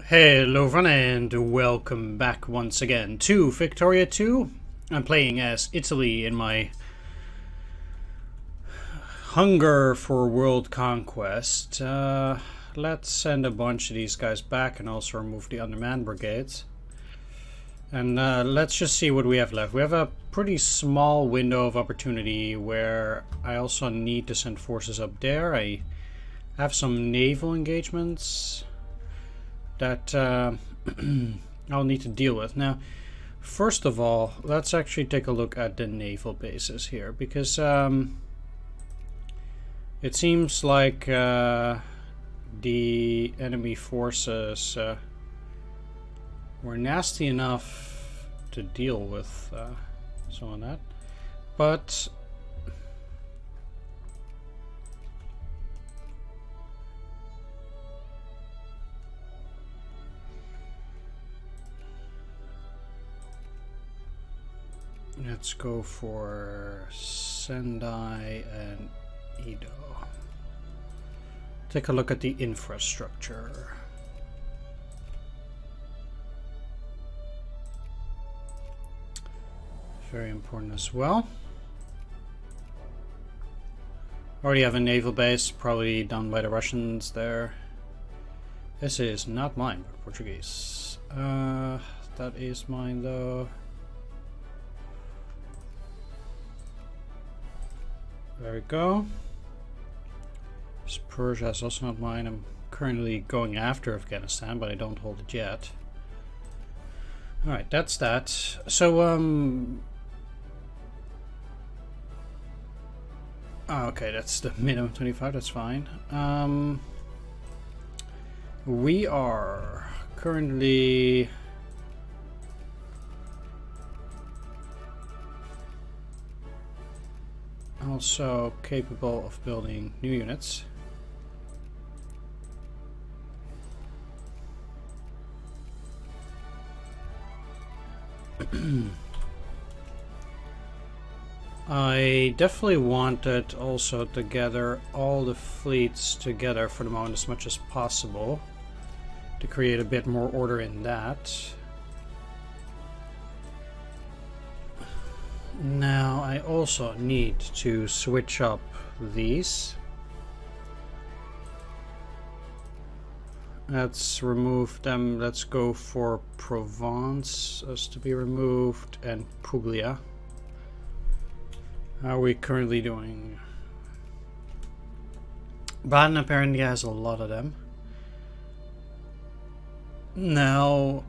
Hello everyone and welcome back once again to Victoria 2. I'm playing as Italy in my hunger for world conquest. Let's send a bunch of these guys back and also remove the undermanned brigades. And let's just see what we have left. We have a pretty small window of opportunity where I also need to send forces up there. I have some naval engagements that I'll need to deal with. Now, first of all, let's actually take a look at the naval bases here, because it seems like the enemy forces were nasty enough to deal with some of that, but let's go for Sendai and Edo. Take a look at the infrastructure. Very important as well. Already have a naval base, probably done by the Russians there. This is not mine, but Portuguese. That is mine though. There we go. Persia is also not mine. I'm currently going after Afghanistan, but I don't hold it yet. Alright, that's that. So, okay, that's the minimum 25, that's fine. We are currently also capable of building new units. I definitely wanted also to gather all the fleets together for the moment as much as possible to create a bit more order in that. Now I also need to switch up these. Let's remove them. Let's go for Provence as to be removed and Puglia. How are we currently doing? Baden apparently has a lot of them. Now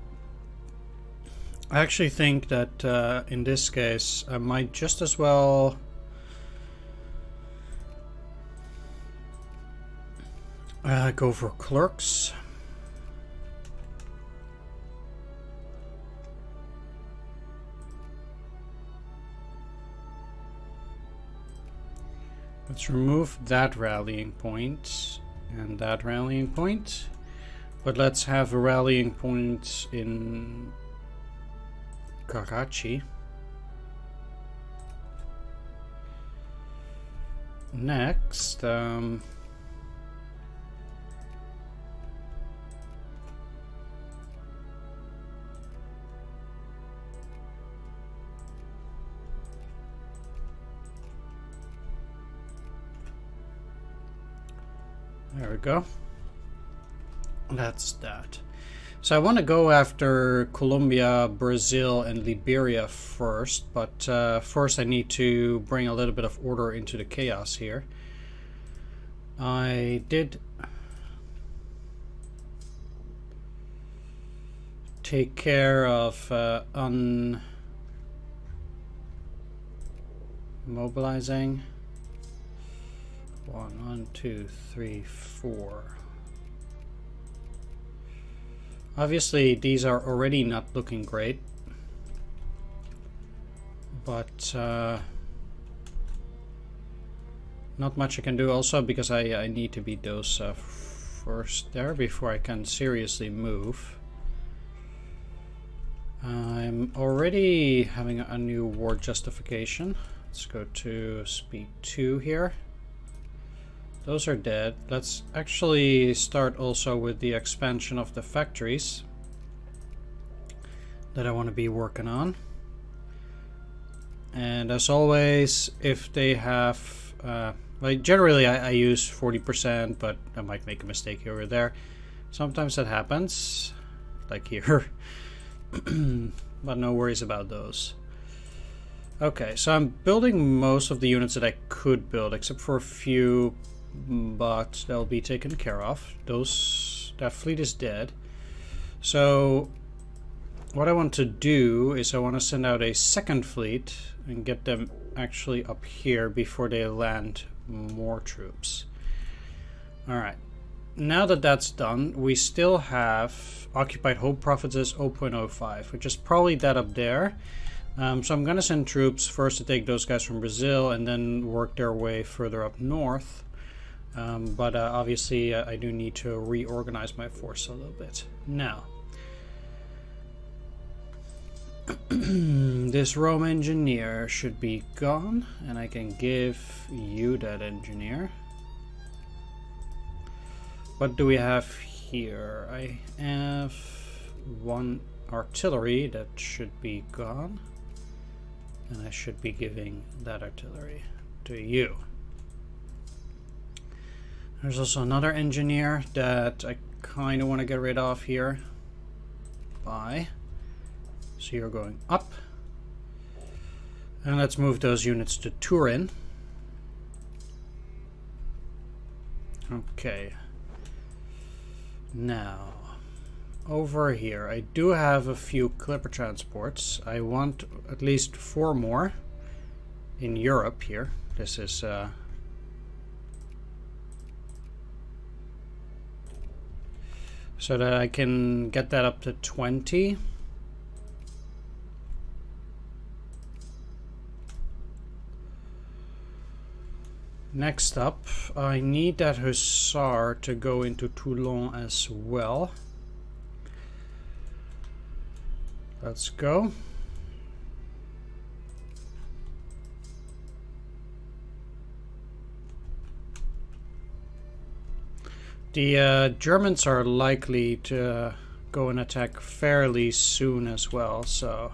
I actually think that in this case I might just as well go for clerks. Let's remove that rallying point and that rallying point, but let's have a rallying point in Karachi. Next, there we go. That's that. So I want to go after Colombia, Brazil, and Liberia first, but first I need to bring a little bit of order into the chaos here. I did take care of unmobilizing. 1, 2, 3, 4. Obviously, these are already not looking great, but not much I can do also because I need to beat those first there before I can seriously move. I'm already having a new war justification. Let's go to speed 2 here. Those are dead. Let's actually start also with the expansion of the factories that I want to be working on. And as always, if they have... like generally I use 40%, but I might make a mistake here or there. Sometimes that happens, like here. But no worries about those. Okay, so I'm building most of the units that I could build, except for a few, but they'll be taken care of. That fleet is dead. So what I want to do is I want to send out a second fleet and get them actually up here before they land more troops. Alright, now that that's done, we still have occupied home provinces 0.05, which is probably that up there. So I'm gonna send troops first to take those guys from Brazil and then work their way further up north. But obviously I do need to reorganize my force a little bit. Now, this Rome engineer should be gone, and I can give you that engineer. What do we have here? I have one artillery that should be gone, and I should be giving that artillery to you. There's also another engineer that I kind of want to get rid of here. Bye. So you're going up. And let's move those units to Turin. Okay. Now, over here, I do have a few clipper transports. I want at least 4 more in Europe here. This is... so that I can get that up to 20. Next up, I need that hussar to go into Toulon as well. Let's go. The Germans are likely to go and attack fairly soon as well, so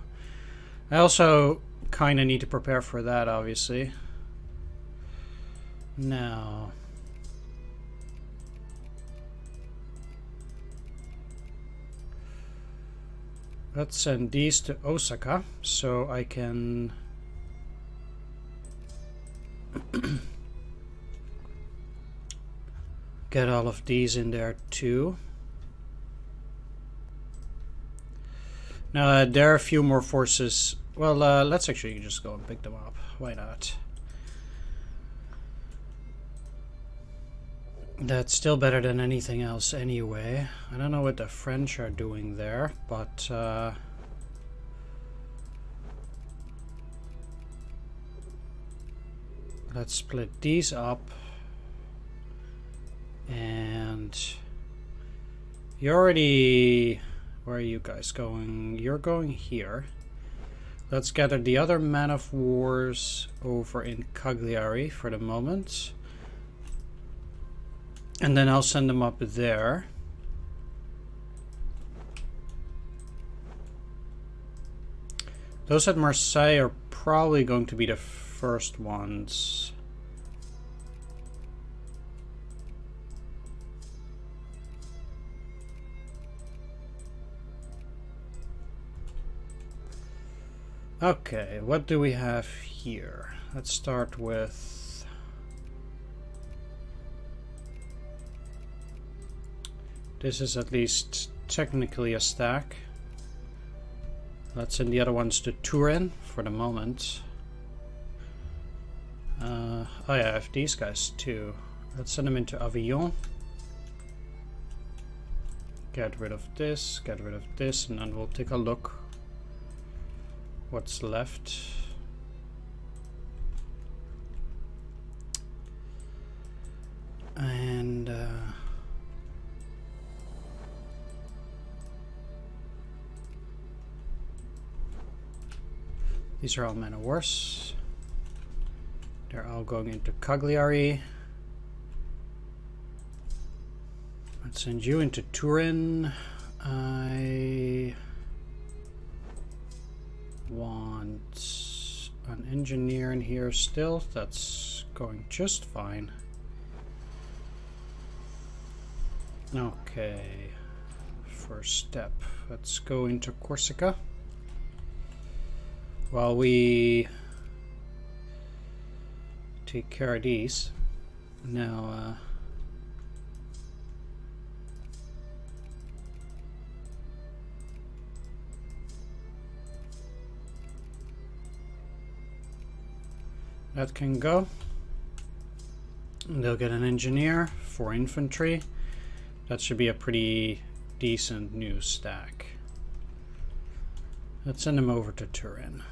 I also kind of need to prepare for that, obviously. Now, let's send these to Osaka so I can get all of these in there too. Now there are a few more forces. Well, let's actually just go and pick them up. Why not? That's still better than anything else anyway. I don't know what the French are doing there, but let's split these up. And you already... where are you guys going? You're going here. Let's gather the other man of wars over in Cagliari for the moment. And then I'll send them up there. Those at Marseille are probably going to be the first ones. Okay, what do we have here? Let's start with... this is at least technically a stack. Let's send the other ones to Turin for the moment. Oh yeah, I have these guys too. Let's send them into Avignon. Get rid of this, and then we'll take a look what's left. And these are all men of wars. They're all going into Cagliari. Let's send you into Turin. I want an engineer in here still. That's going just fine. Okay. First step. Let's go into Corsica. While we take care of these. Now, that can go. They'll get an engineer for infantry. That should be a pretty decent new stack. Let's send them over to Turin.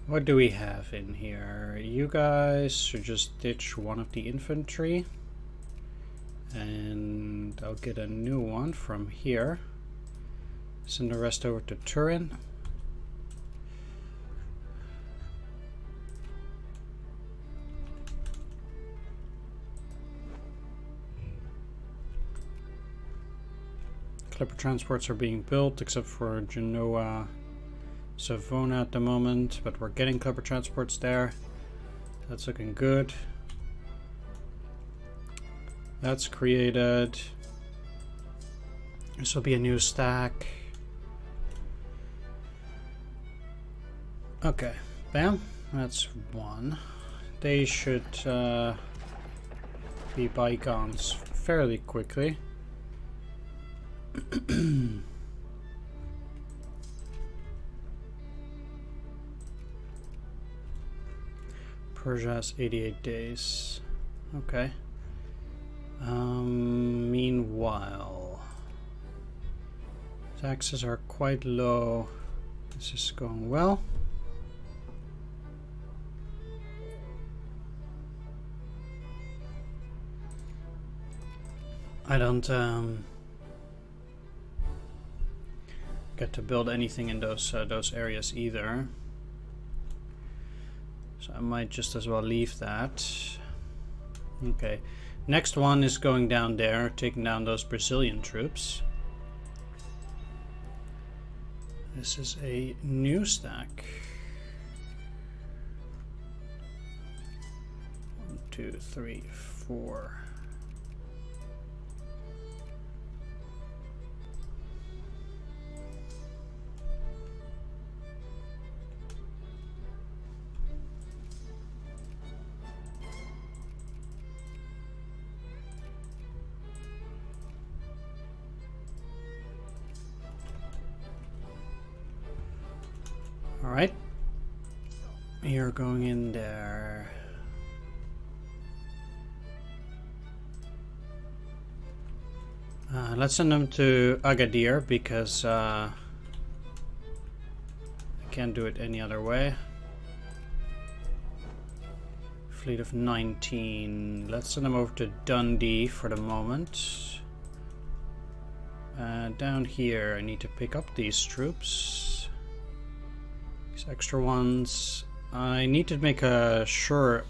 What do we have in here? You guys should just ditch one of the infantry. And I'll get a new one from here. Send the rest over to Turin. Clipper transports are being built except for Genoa, Savona at the moment, but we're getting clipper transports there. That's looking good. That's created. This will be a new stack. Okay, bam. That's one. They should be bygones fairly quickly. Persia has 88 days. Okay. Meanwhile, taxes are quite low. This is going well. I don't get to build anything in those areas either. So I might just as well leave that. Okay. Next one is going down there, taking down those Brazilian troops. This is a new stack. 1, 2, 3, 4. Alright, you're going in there. Let's send them to Agadir because I can't do it any other way. Fleet of 19. Let's send them over to Dundee for the moment. Down here I need to pick up these troops. Extra ones. I need to make sure.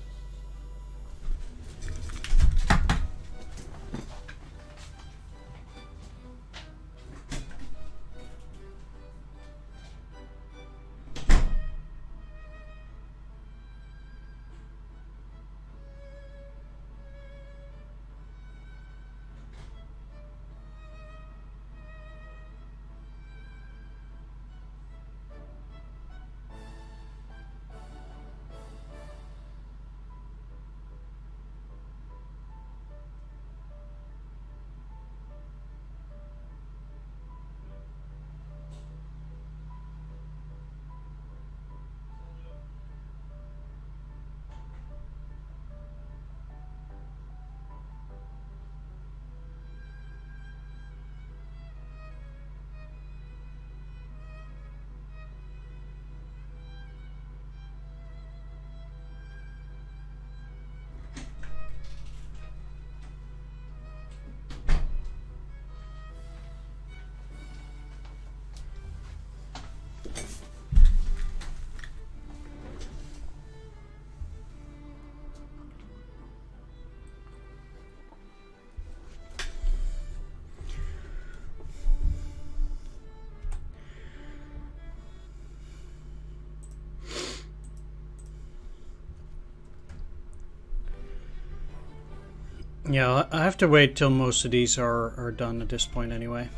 Yeah, I have to wait till most of these are done at this point anyway.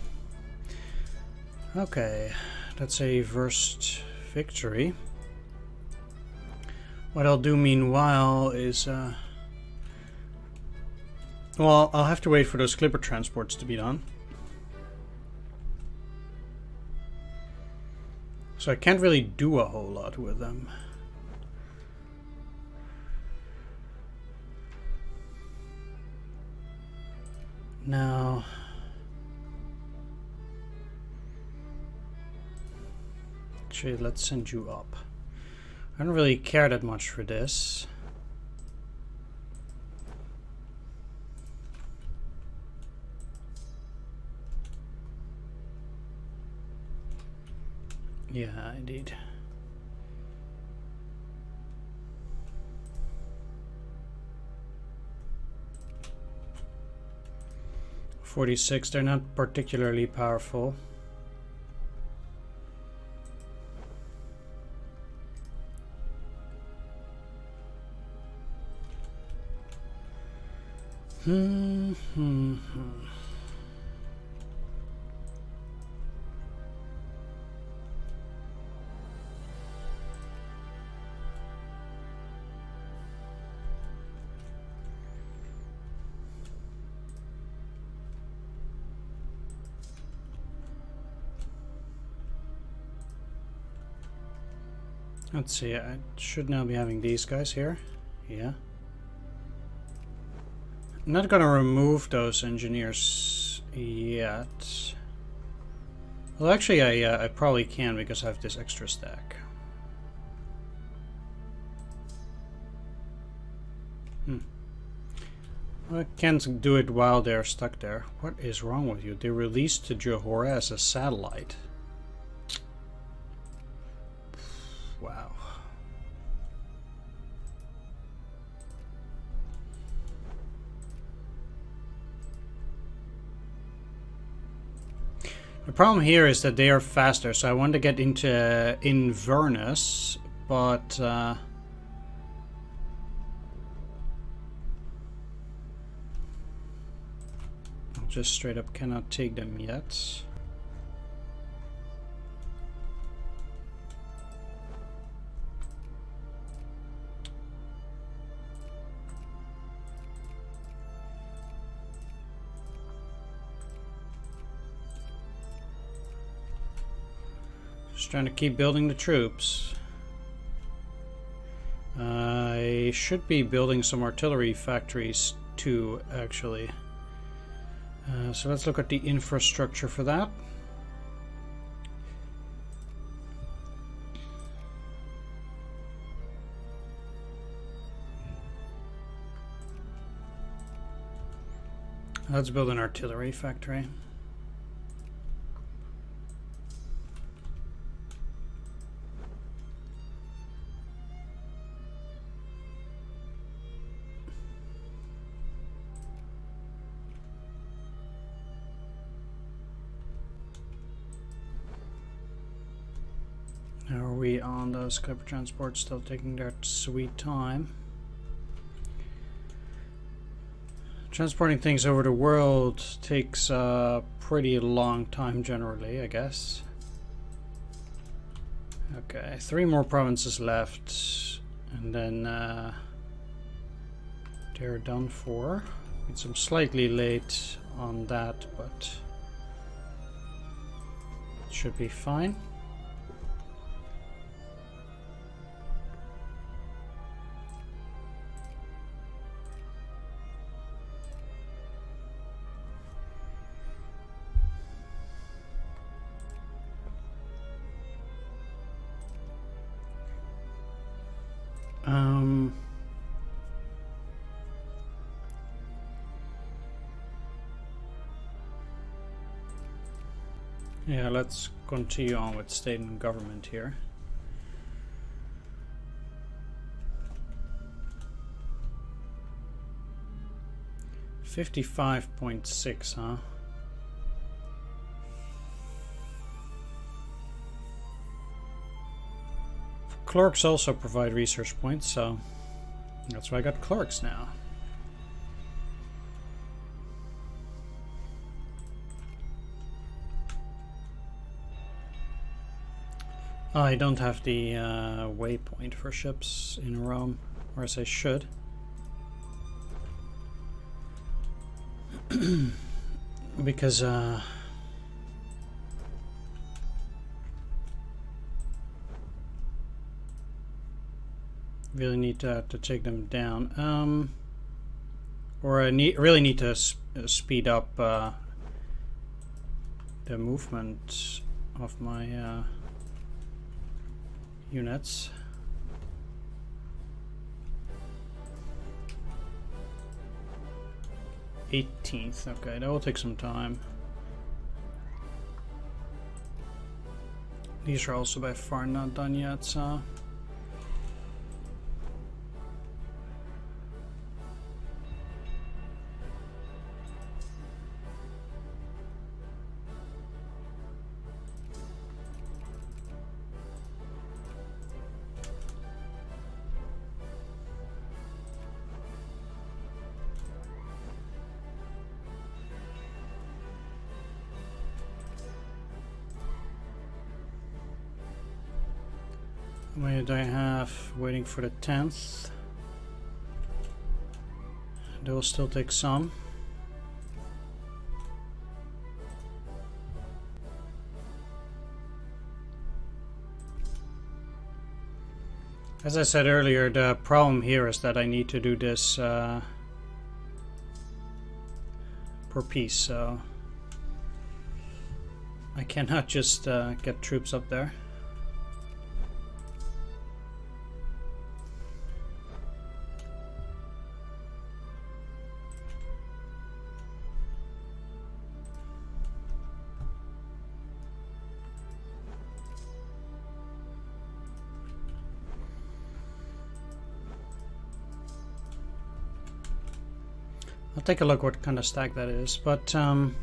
Okay, that's a first victory. What I'll do meanwhile is... well, I'll have to wait for those clipper transports to be done. So I can't really do a whole lot with them. Now... actually, let's send you up. I don't really care that much for this. Yeah, indeed. .46, they're not particularly powerful. Let's see, I should now be having these guys here. Yeah. I'm not gonna remove those engineers yet. Well, actually, I probably can because I have this extra stack. I can't do it while they're stuck there. What is wrong with you? They released Johor as a satellite. Wow. The problem here is that they are faster, so I want to get into Inverness, but I just straight up cannot take them yet. Just trying to keep building the troops. I should be building some artillery factories too, actually. So let's look at the infrastructure for that. Let's build an artillery factory. How are we on those clipper transports? Still taking their sweet time. Transporting things over the world takes a pretty long time generally, I guess. Okay, 3 more provinces left, and then they're done for. It's I'm slightly late on that, but it should be fine. Yeah, let's continue on with state and government here. $55.6, huh? Clerks also provide research points, so that's why I got clerks now. I don't have the waypoint for ships in Rome, whereas I should. Because really need to take them down. Or I really need to speed up the movement of my units. '18th, okay, that will take some time. These are also by far not done yet, so. How many do I have waiting for the 10th? They will still take some. As I said earlier, the problem here is that I need to do this per piece, so I cannot just get troops up there. I'll take a look what kind of stack that is, but I'm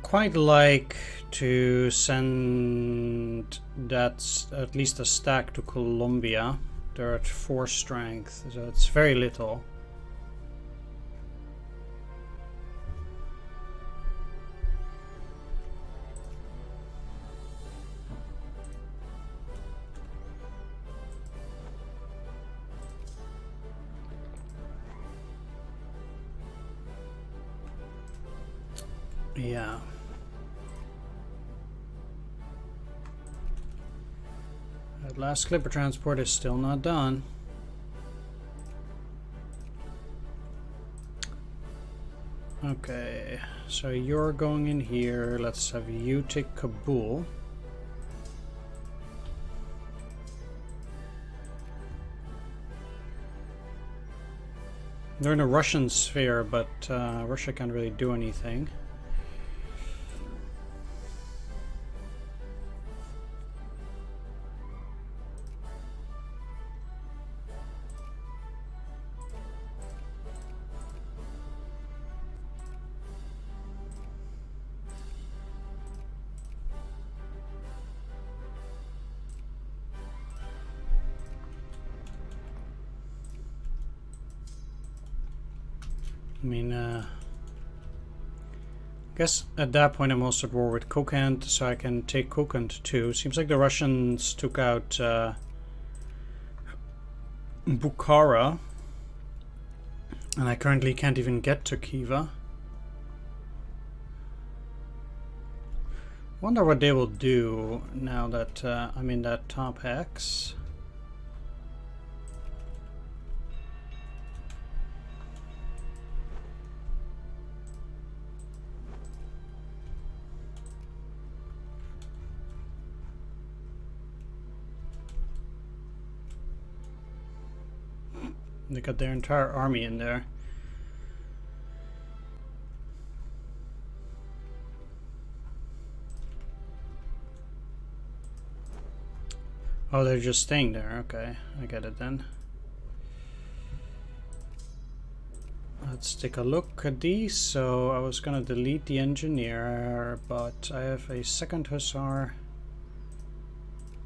quite like to send that at least a stack to Colombia. They're at 4 strength, so it's very little. Yeah. That last clipper transport is still not done. Okay, so you're going in here. Let's have you take Kabul. They're in a Russian sphere, but Russia can't really do anything. I mean, I guess at that point I'm also at war with Kokand, so I can take Kokand too. Seems like the Russians took out Bukhara, and I currently can't even get to Khiva. Wonder what they will do now that I'm in that top hex. They got their entire army in there. Oh, they're just staying there. Okay, I get it then. Let's take a look at these. So I was gonna delete the engineer, but I have a second hussar,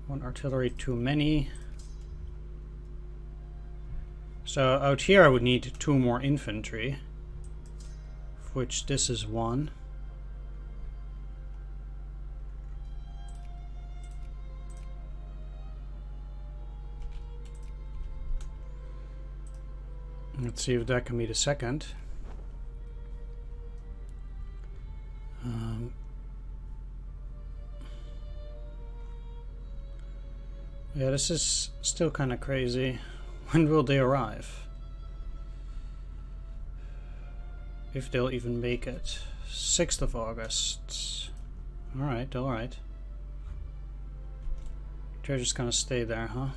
1 artillery too many. So out here I would need 2 more infantry, of which this is 1. Let's see if that can be the second. Yeah, this is still kind of crazy. When will they arrive? If they'll even make it. 6th of August. Alright, alright. They're just gonna stay there, huh?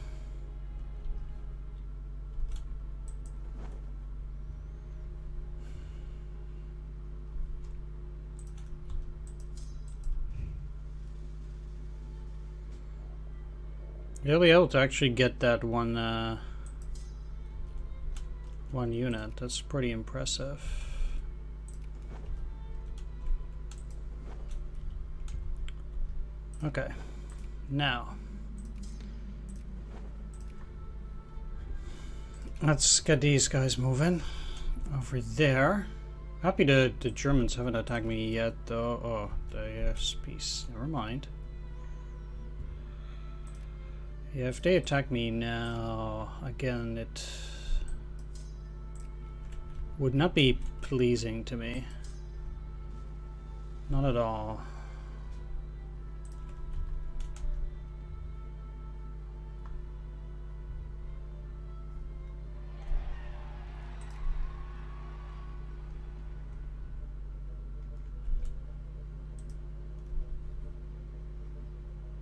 You'll be able to actually get that one unit. That's pretty impressive. Okay, now let's get these guys moving over there. Happy the Germans haven't attacked me yet, though. Oh, yes, peace. Never mind. Yeah, if they attack me now, again, it would not be pleasing to me. Not at all.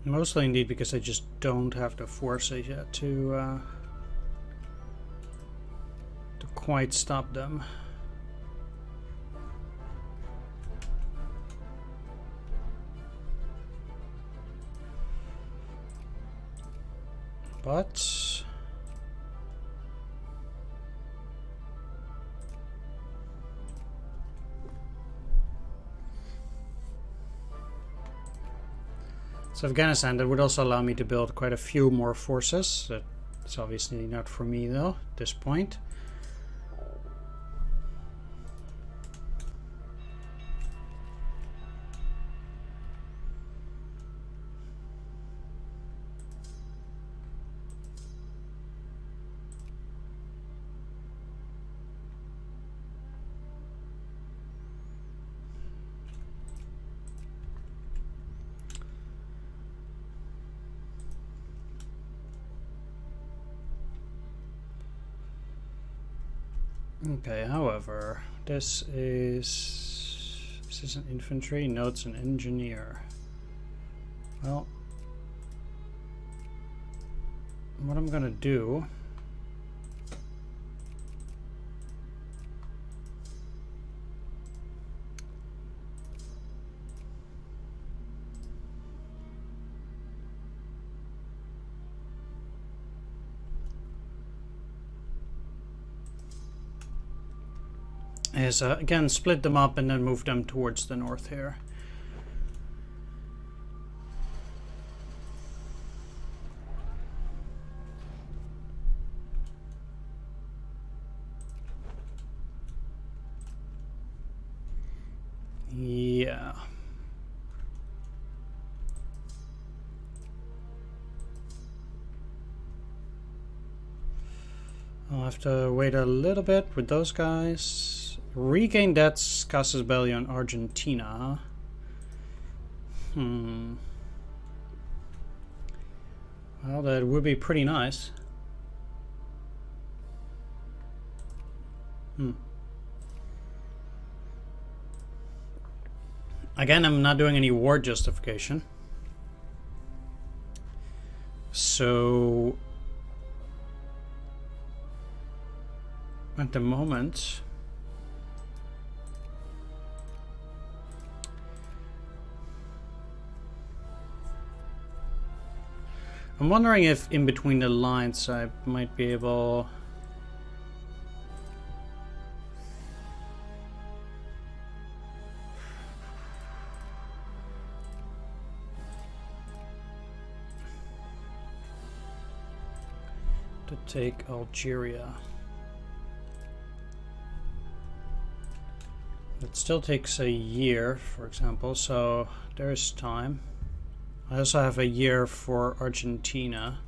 Mostly indeed because I just don't have the forces yet to quite stop them. But so Afghanistan, that would also allow me to build quite a few more forces. That's obviously not for me though, at this point. Okay, however, this is an infantry, no, it's an engineer. Well, what I'm gonna do is again split them up and then move them towards the north here. Yeah. I'll have to wait a little bit with those guys. Regain that Casus Belli on Argentina. Well, that would be pretty nice. Again, I'm not doing any war justification. So at the moment, I'm wondering if in between the lines I might be able to take Algeria. It still takes a year, for example, so there's time. I also have a year for Argentina.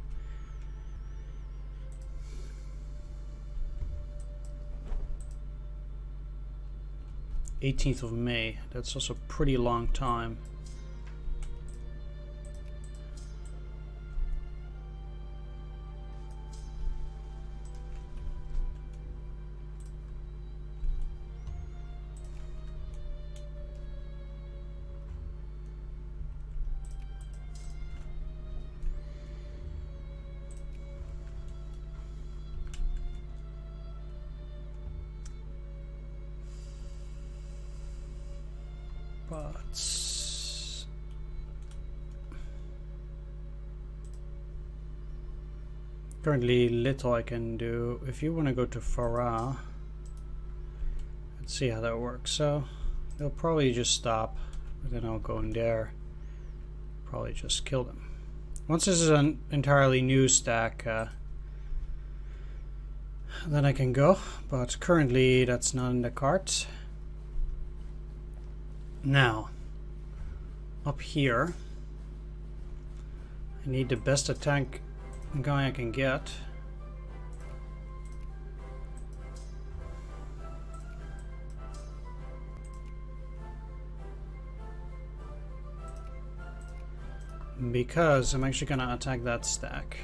18th of May. That's also a pretty long time. But currently little I can do. If you want to go to Farah, let's see how that works. So they'll probably just stop, but then I'll go in there, probably just kill them. Once this is an entirely new stack, then I can go, but currently that's not in the cards. Now, up here, I need the best attack guy I can get. Because I'm actually gonna attack that stack.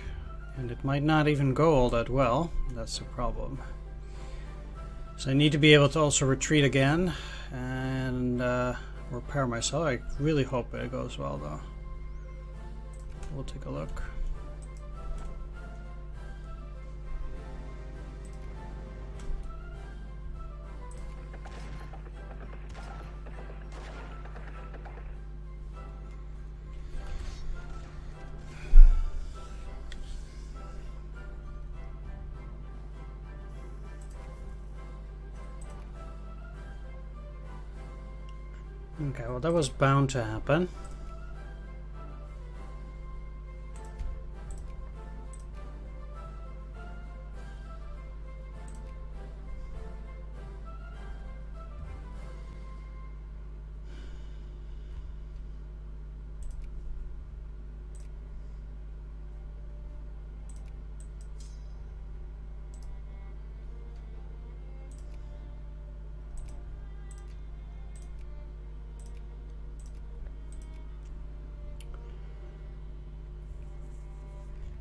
And it might not even go all that well. That's the problem. So I need to be able to also retreat again and repair myself. I really hope it goes well though. We'll take a look. Okay, well that was bound to happen.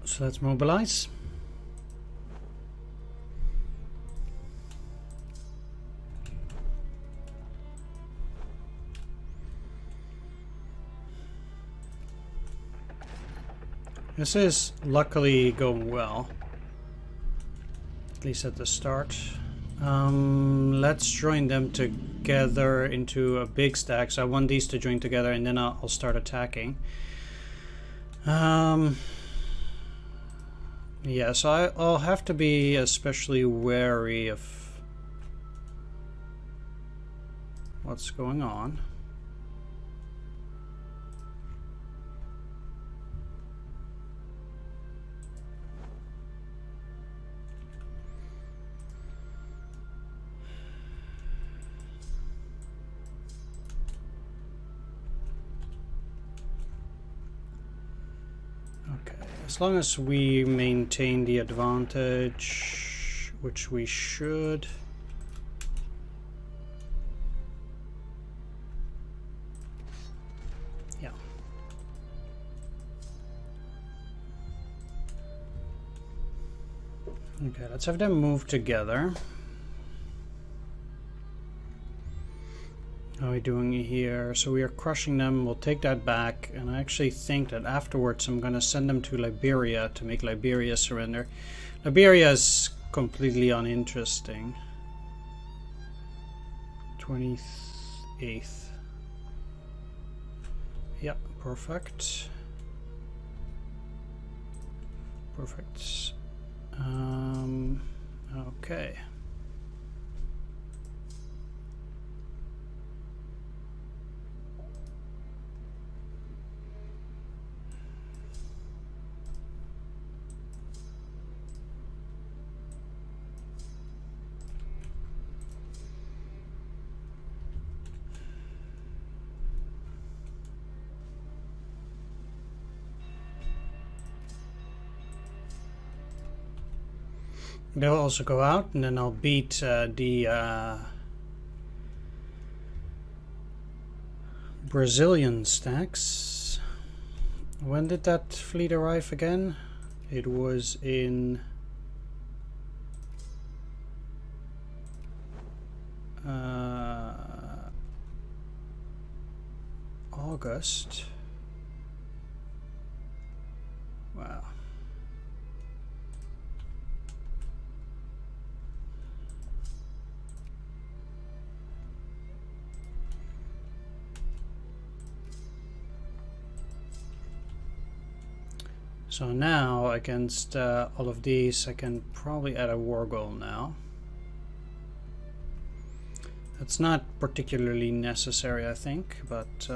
So let's mobilize. This is luckily going well, at least at the start. Let's join them together into a big stack. So I want these to join together and then I'll start attacking. Yeah, so I'll have to be especially wary of what's going on. As long as we maintain the advantage, which we should. Yeah. Okay, let's have them move together. How are we doing here? So we are crushing them. We'll take that back, and I actually think that afterwards I'm gonna send them to Liberia to make Liberia surrender. Liberia is completely uninteresting. 28th. Yeah, perfect. Perfect. Okay. They'll also go out, and then I'll beat the Brazilian stacks. When did that fleet arrive again? It was in August. Wow. So now against all of these I can probably add a war goal now. It's not particularly necessary, I think, but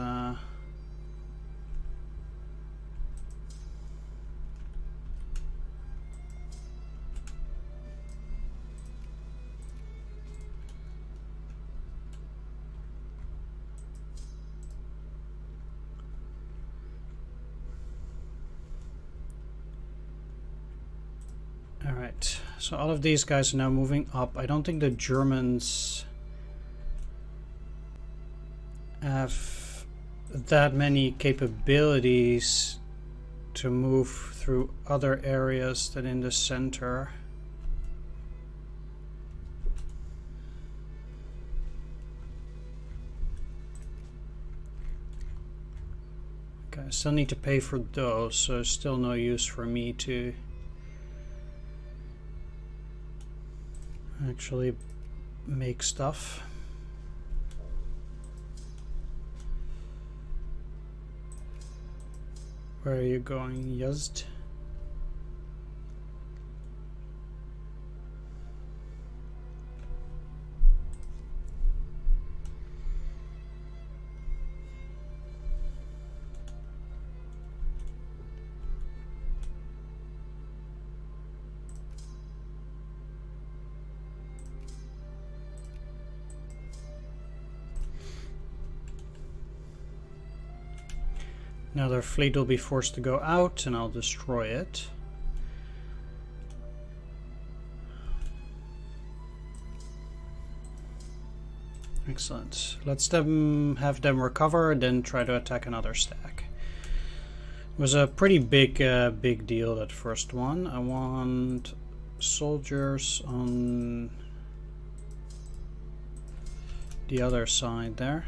alright, so all of these guys are now moving up. I don't think the Germans have that many capabilities to move through other areas than in the center. Okay, I still need to pay for those, so still no use for me to actually make stuff. Where are you going, Yazd? Now their fleet will be forced to go out and I'll destroy it. Excellent. Let's have them recover, then try to attack another stack. It was a pretty big deal, that first one. I want soldiers on the other side there.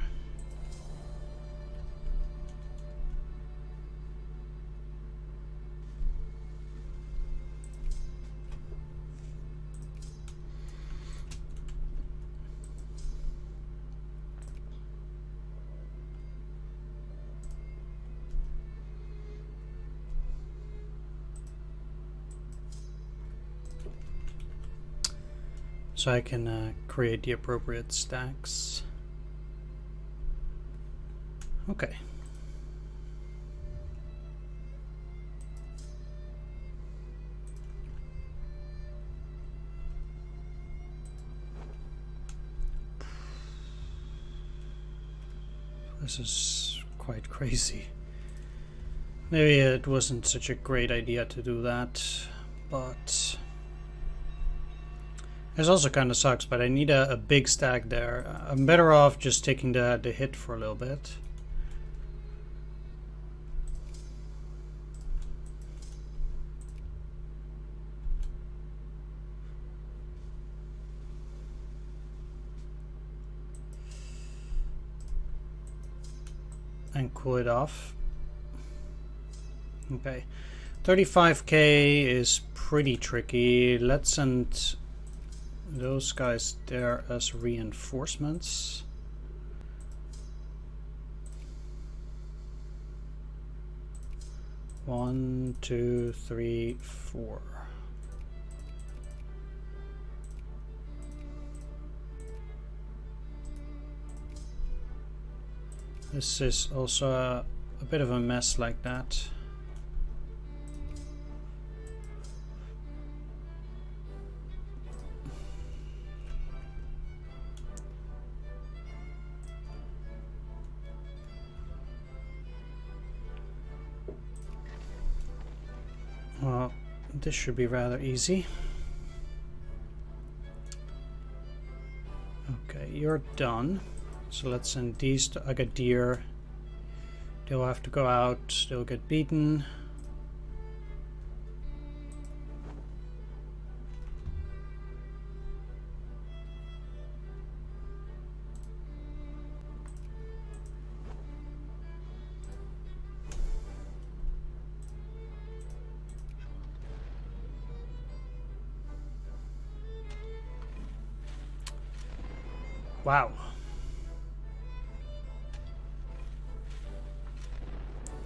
So I can create the appropriate stacks. Okay. This is quite crazy. Maybe it wasn't such a great idea to do that, but this also kind of sucks, but I need a big stack there. I'm better off just taking the hit for a little bit. And cool it off. Okay. 35k is pretty tricky. Let's send those guys there as reinforcements. One, two, three, four. This is also a bit of a mess like that. Well, this should be rather easy. Okay, you're done. So let's send these to Agadir They'll have to go out, they'll get beaten. Wow.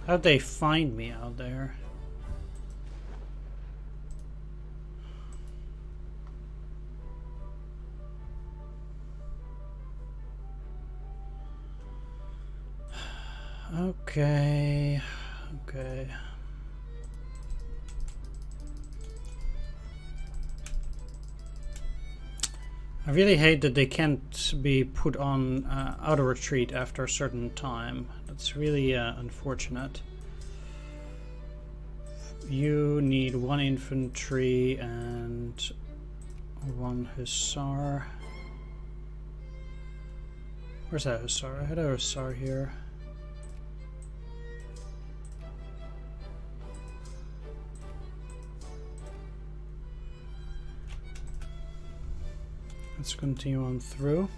How'd they find me out there? Okay. Okay. I really hate that they can't be put on auto retreat after a certain time. That's really unfortunate. You need 1 infantry and 1 hussar. Where's that hussar? I had a hussar here. Let's continue on through.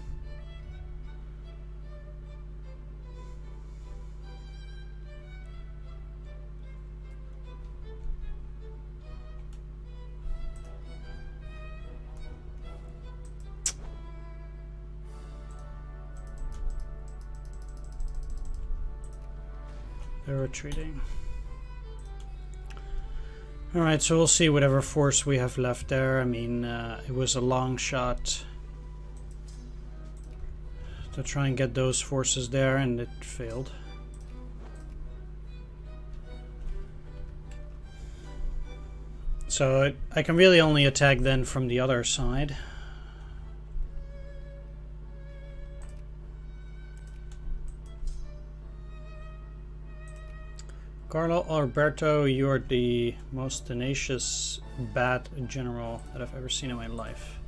They're retreating. Alright, so we'll see whatever force we have left there. I mean, it was a long shot to try and get those forces there, and it failed. So I can really only attack then from the other side. Carlo Alberto, you're the most tenacious bad general that I've ever seen in my life.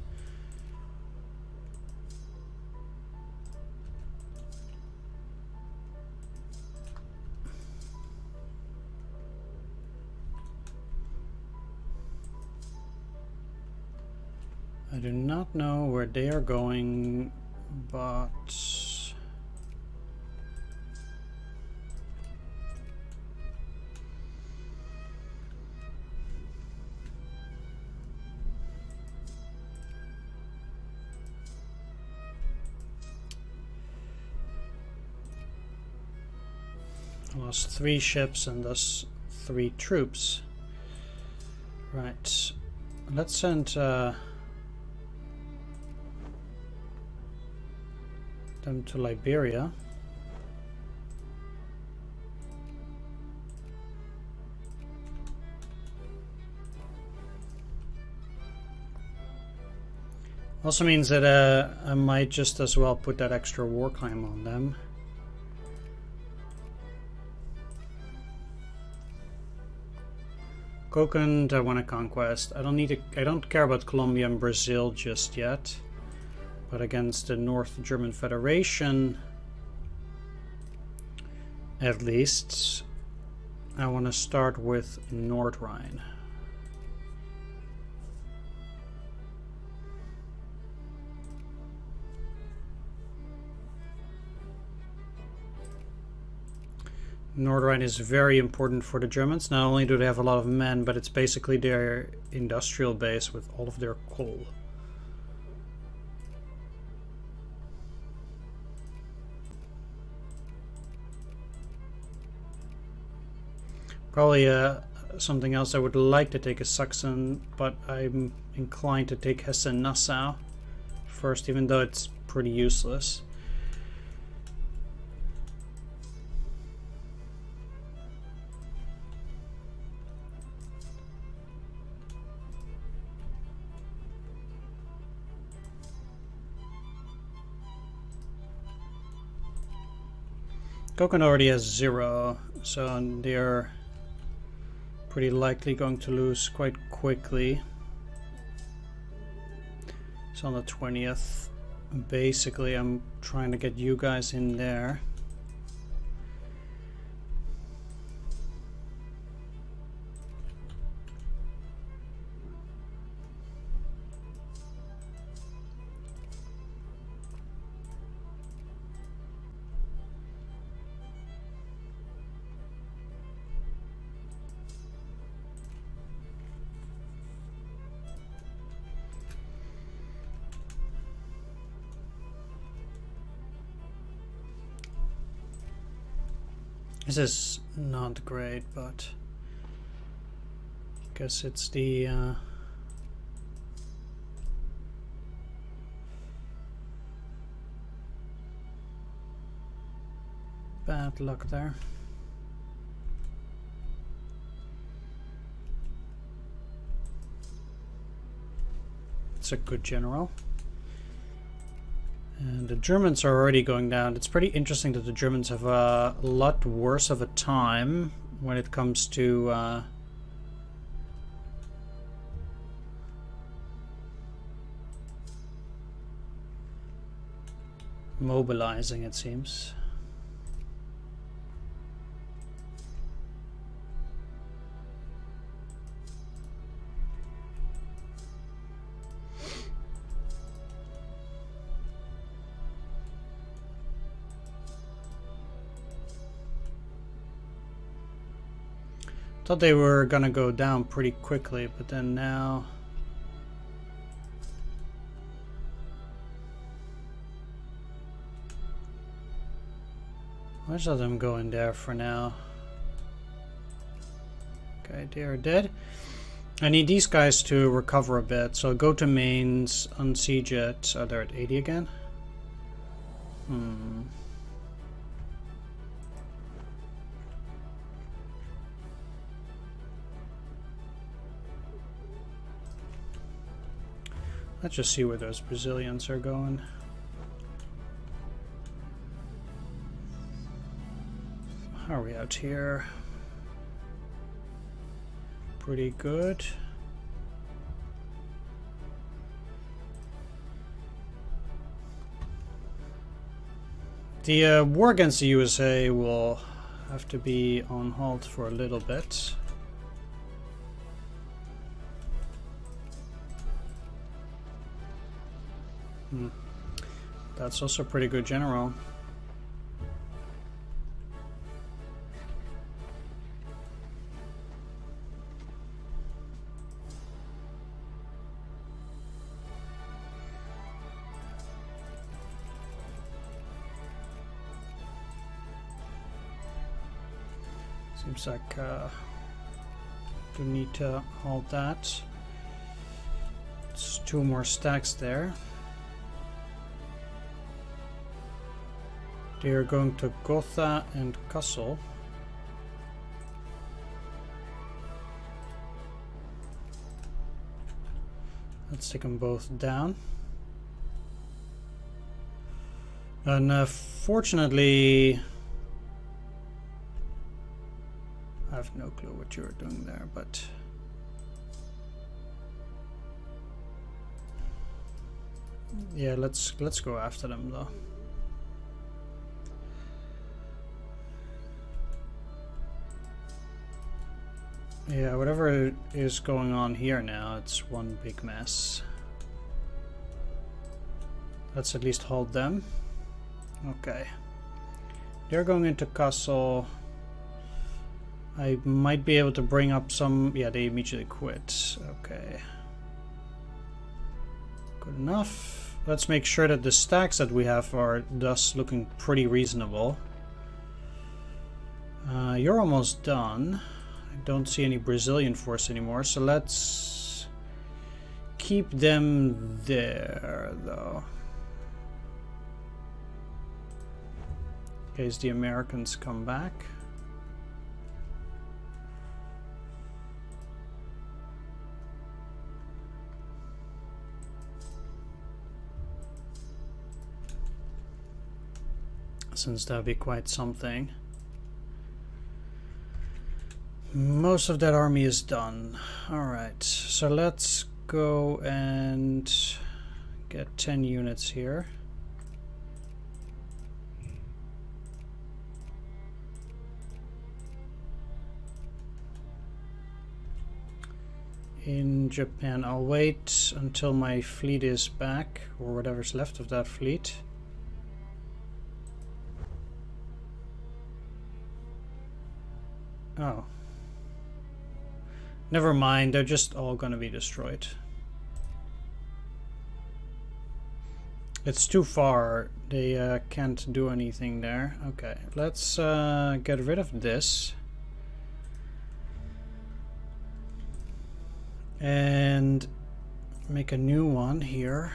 I do not know where they are going, but I lost 3 ships and thus 3 troops. Right, let's send them to Liberia. Also means that I might just as well put that extra war climb on them. Kokund, I want a conquest. I don't care about Colombia and Brazil just yet. But against the North German Federation, at least, I want to start with Nordrhein. Nordrhein is very important for the Germans. Not only do they have a lot of men, but it's basically their industrial base with all of their coal. Probably something else I would like to take is Sachsen, but I'm inclined to take Hessen-Nassau first, even though it's pretty useless. Kokun already has 0, so they're pretty likely going to lose quite quickly. So on the 20th, basically I'm trying to get you guys in there. This is not great, but I guess it's the bad luck there. It's a good general. And the Germans are already going down. It's pretty interesting that the Germans have a lot worse of a time when it comes to mobilizing, it seems. Thought they were gonna go down pretty quickly, but then now let's let them go in there for now. Okay, they are dead. I need these guys to recover a bit, so go to mains, unsiege it. Oh, they're at 80 again? Let's just see where those Brazilians are going. How are we out here? Pretty good. The war against the USA will have to be on hold for a little bit. That's also a pretty good general. Seems like do need to hold that. It's 2 more stacks there. They are going to Gotha and Kassel. Let's take them both down. And fortunately, I have no clue what you were doing there, but yeah, let's go after them though. Yeah, whatever is going on here now, it's one big mess. Let's at least hold them. Okay. They're going into Kassel. I might be able to bring up some... Yeah, they immediately quit. Okay. Good enough. Let's make sure that the stacks that we have are thus looking pretty reasonable. You're almost done. I don't see any Brazilian force anymore, so let's keep them there, though. In case the Americans come back. Since that'd be quite something. Most of that army is done. Alright, so let's go and get 10 units here. In Japan, I'll wait until my fleet is back, or whatever's left of that fleet. Oh. Never mind, they're just all gonna be destroyed. It's too far. They can't do anything there. Okay, let's get rid of this. And make a new one here.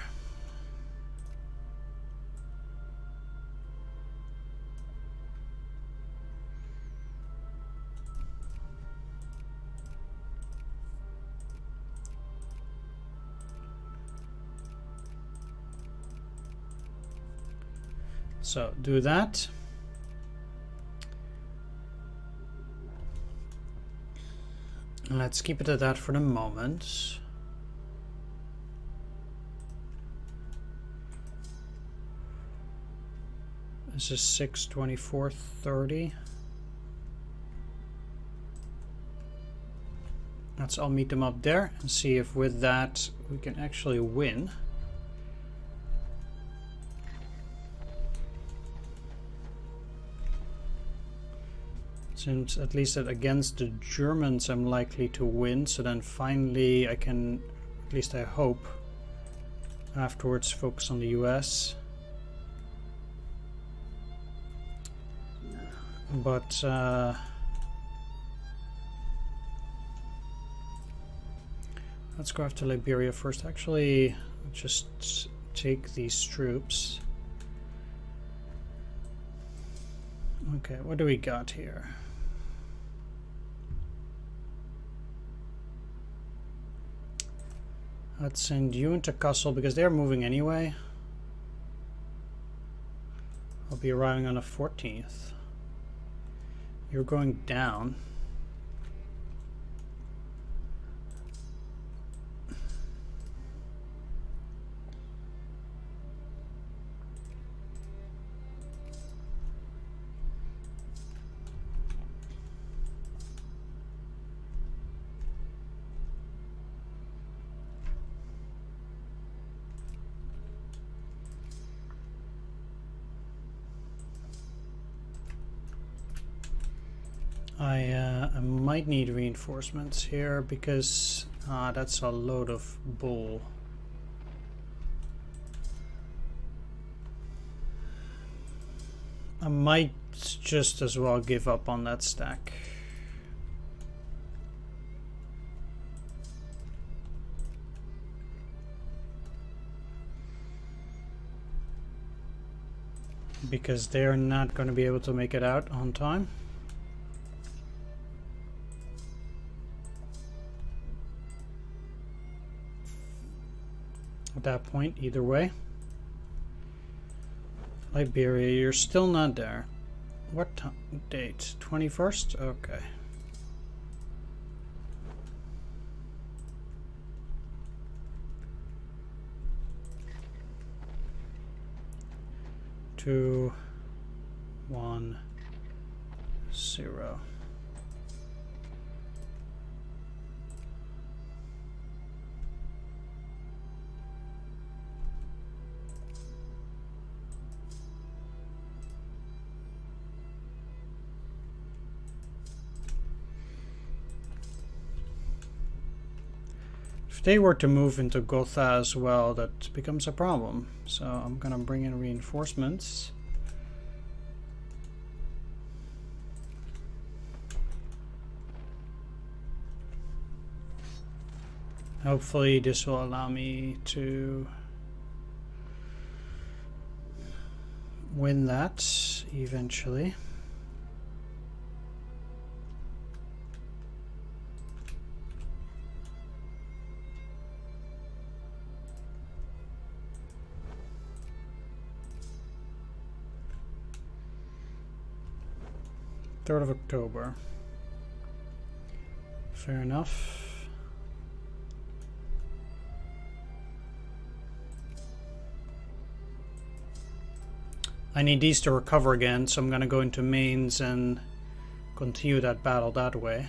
So do that. Let's keep it at that for the moment. This is 6/24/30. I'll meet them up there and see if with that we can actually win. Since at least that against the Germans I'm likely to win, so then finally I can, at least I hope, afterwards focus on the US. But let's go after Liberia first. Actually, just take these troops. Okay, what do we got here? Let's send you into Kassel because they're moving anyway. I'll be arriving on the 14th. You're going down. I might need reinforcements here because that's a load of bull. I might just as well give up on that stack. Because they're not going to be able to make it out on time. At that point, either way. Liberia, you're still not there. What date? 21st? Okay. Two, 1, 0. If they were to move into Gotha as well, that becomes a problem. So I'm gonna bring in reinforcements. Hopefully this will allow me to win that eventually. October 3rd. Fair enough. I need these to recover again, so I'm gonna go into Mainz and continue that battle that way.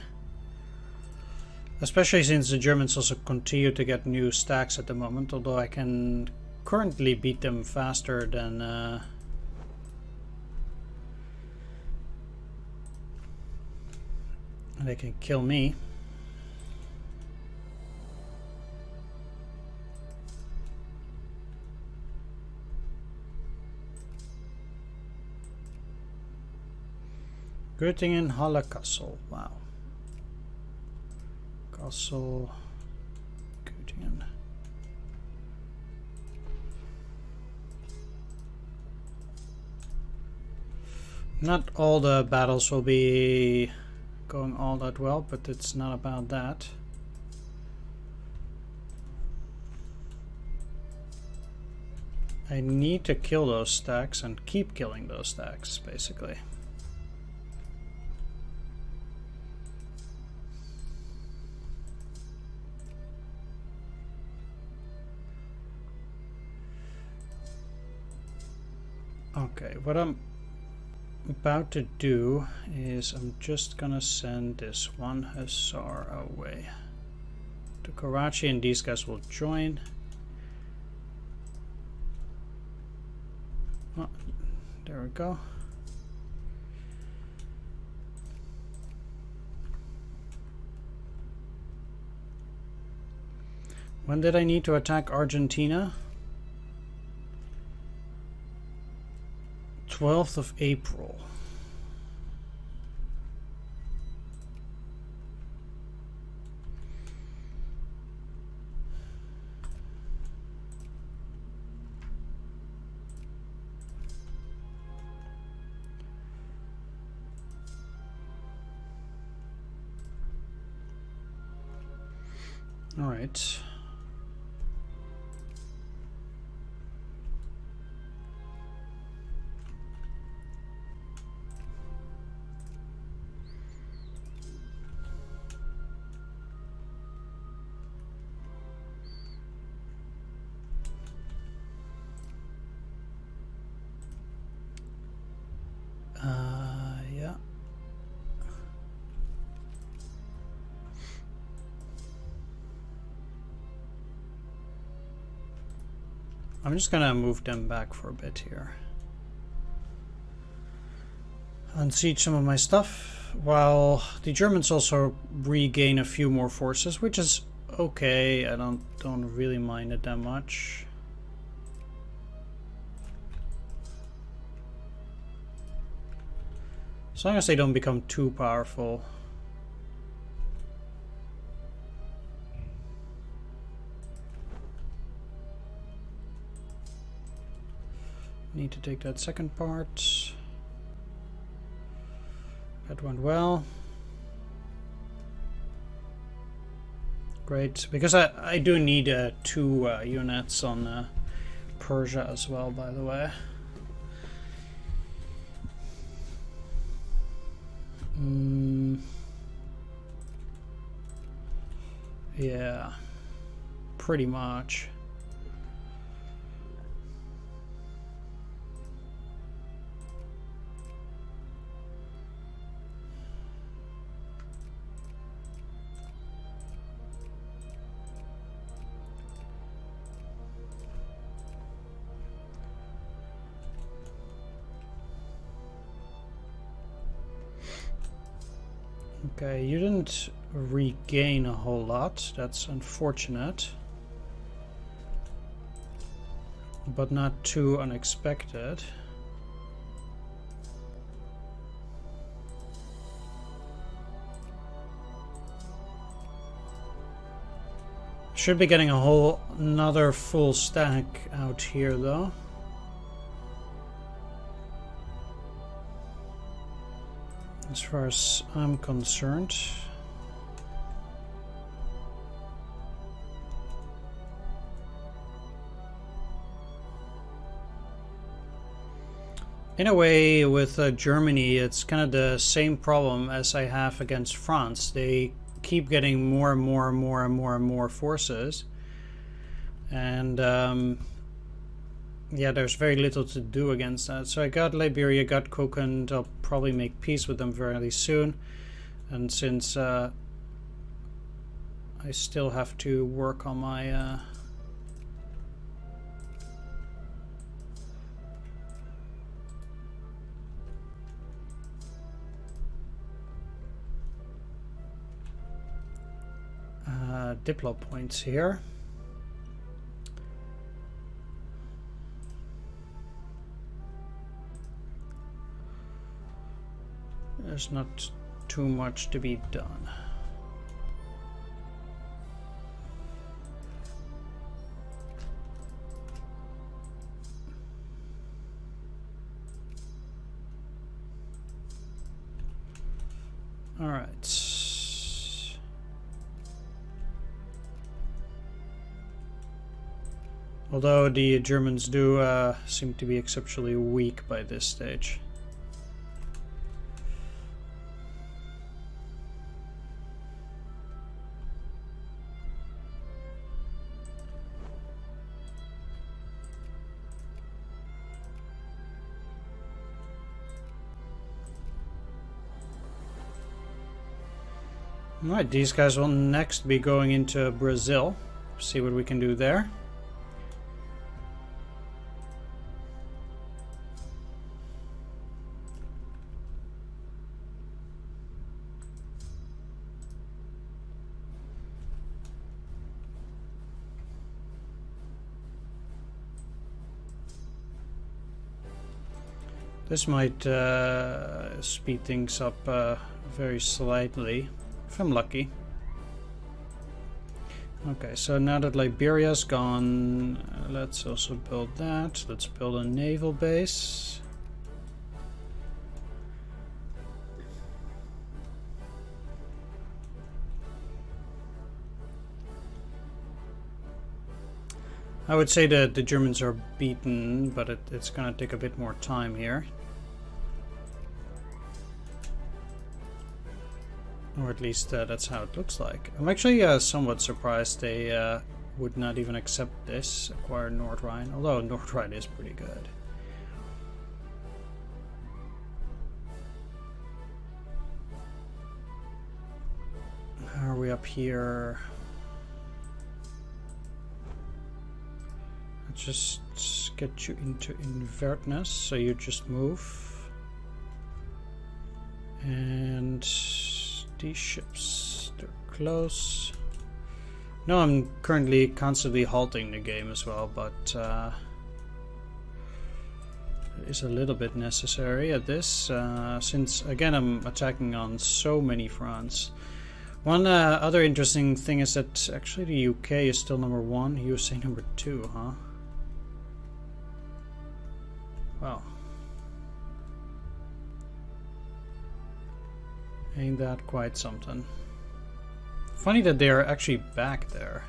Especially since the Germans also continue to get new stacks at the moment, although I can currently beat them faster than they can kill me. Göttingen, Halle, Kassel. Wow. Kassel, Göttingen. Not all the battles will be going all that well, but it's not about that. I need to kill those stacks and keep killing those stacks, basically. Okay, what I'm about to do is I'm just gonna send this one hussar away to Karachi, and these guys will join. Oh, there we go. When did I need to attack Argentina? 12th of April. All right. Yeah. I'm just gonna move them back for a bit here. Unsiege some of my stuff, while the Germans also regain a few more forces, which is okay. I don't really mind it that much. As long as they don't become too powerful. Need to take that second part. That went well. Great, because I do need 2 units on Persia as well, by the way. Yeah, pretty much. Okay, you didn't regain a whole lot. That's unfortunate, but not too unexpected. Should be getting a whole another full stack out here though. As far as I'm concerned. In a way, with Germany, it's kind of the same problem as I have against France. They keep getting more and more and more and more and more forces. And yeah, there's very little to do against that. So I got Liberia, got Kokand. I'll probably make peace with them fairly soon. And since I still have to work on my diplo points here. There's not too much to be done. All right. Although the Germans do seem to be exceptionally weak by this stage. Alright, these guys will next be going into Brazil. See what we can do there. This might speed things up very slightly, if I'm lucky. Okay, so now that Liberia's gone, let's also build that. Let's build a naval base. I would say that the Germans are beaten, but it's gonna take a bit more time here. Or at least that's how it looks like. I'm actually somewhat surprised they would not even accept this, acquire North Rhine, although North Rhine is pretty good. How are we up here? Let's just get you into Inverness, so you just move. And these ships, they're close. No, I'm currently constantly halting the game as well, but it is a little bit necessary at this, since again I'm attacking on so many fronts. One other interesting thing is that actually the UK is still number 1, USA number 2, huh? Wow. Ain't that quite something. Funny that they're actually back there.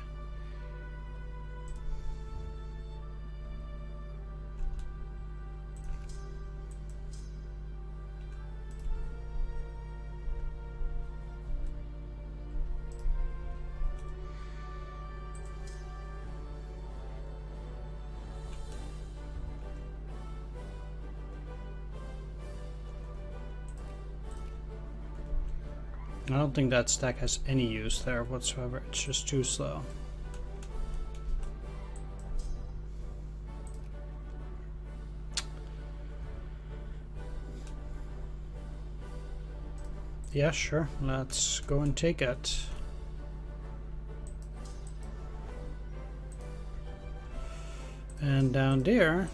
I don't think that stack has any use there whatsoever, it's just too slow. Yeah, sure, let's go and take it. And down there,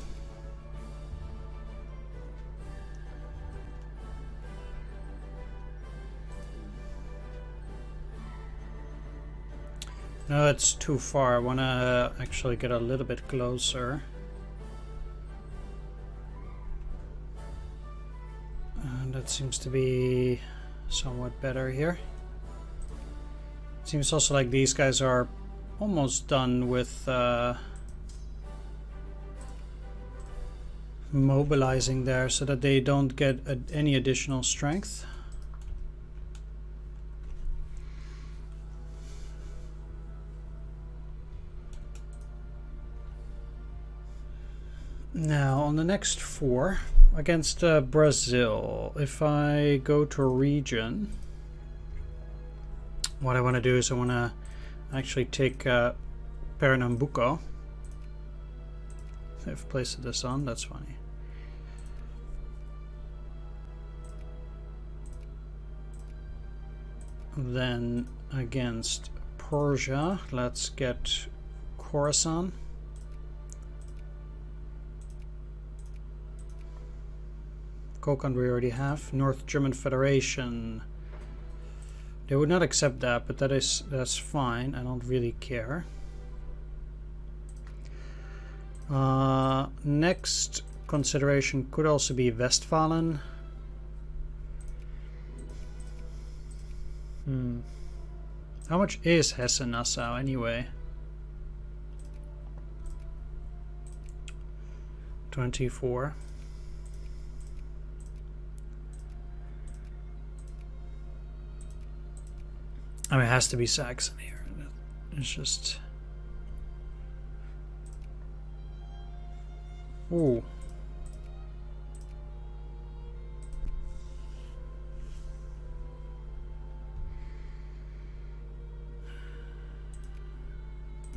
no, it's too far. I want to actually get a little bit closer. And that seems to be somewhat better here. It seems also like these guys are almost done with mobilizing there so that they don't get any additional strength. Now on the next 4 against Brazil, if I go to a region, what I want to do is I want to actually take Pernambuco. I've placed this on, that's funny. Then against Persia, let's get Khorasan. Kokand we already have. North German Federation. They would not accept that, but that's fine. I don't really care. Next consideration could also be Westfalen. How much is Hessen-Nassau anyway? 24. I mean, it has to be Saxon here. It's just... Ooh.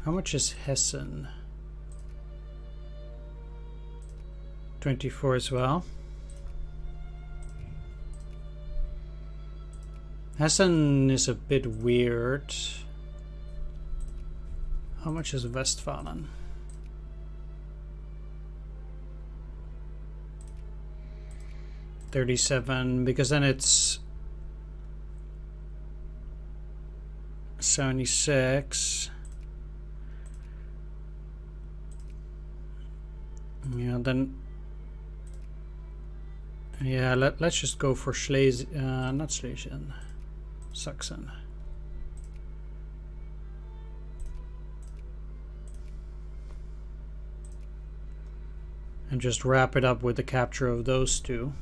How much is Hessen? 24 as well. Hessen is a bit weird. How much is Westfalen? $37, because then it's 76. Yeah, then yeah, let's just go for not Schlesien, Saxon. And just wrap it up with the capture of those two.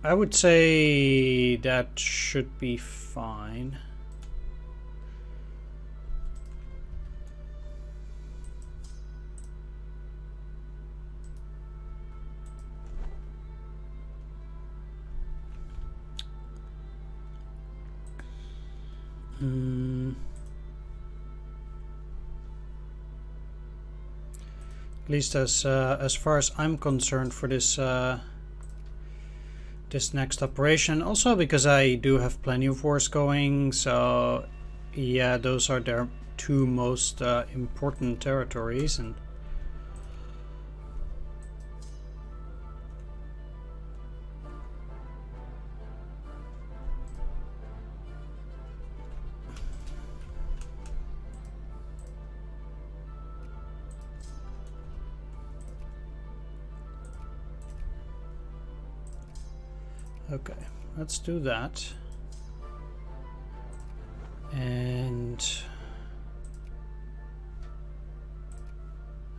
I would say that should be fine. At least as far as I'm concerned for this this next operation. Also because I do have plenty of wars going, so yeah, those are their two most important territories. And okay, let's do that. And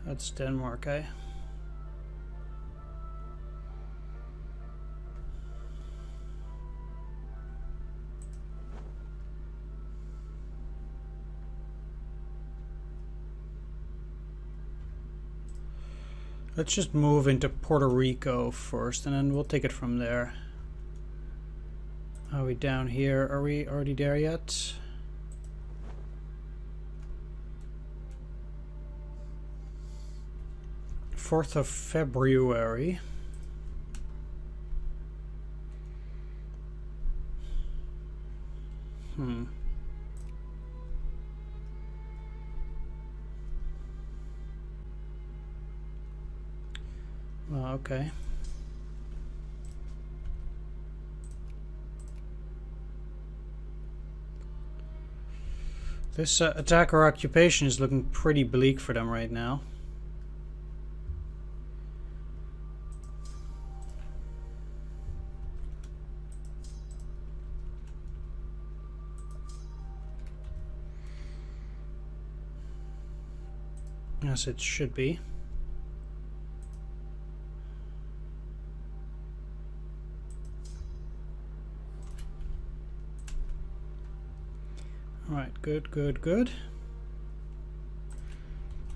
that's Denmark, eh? Let's just move into Puerto Rico first, and then we'll take it from there. Are we down here? Are we already there yet? Fourth of February. Well, okay. This attack or occupation is looking pretty bleak for them right now. As it should be. Alright, good, good, good.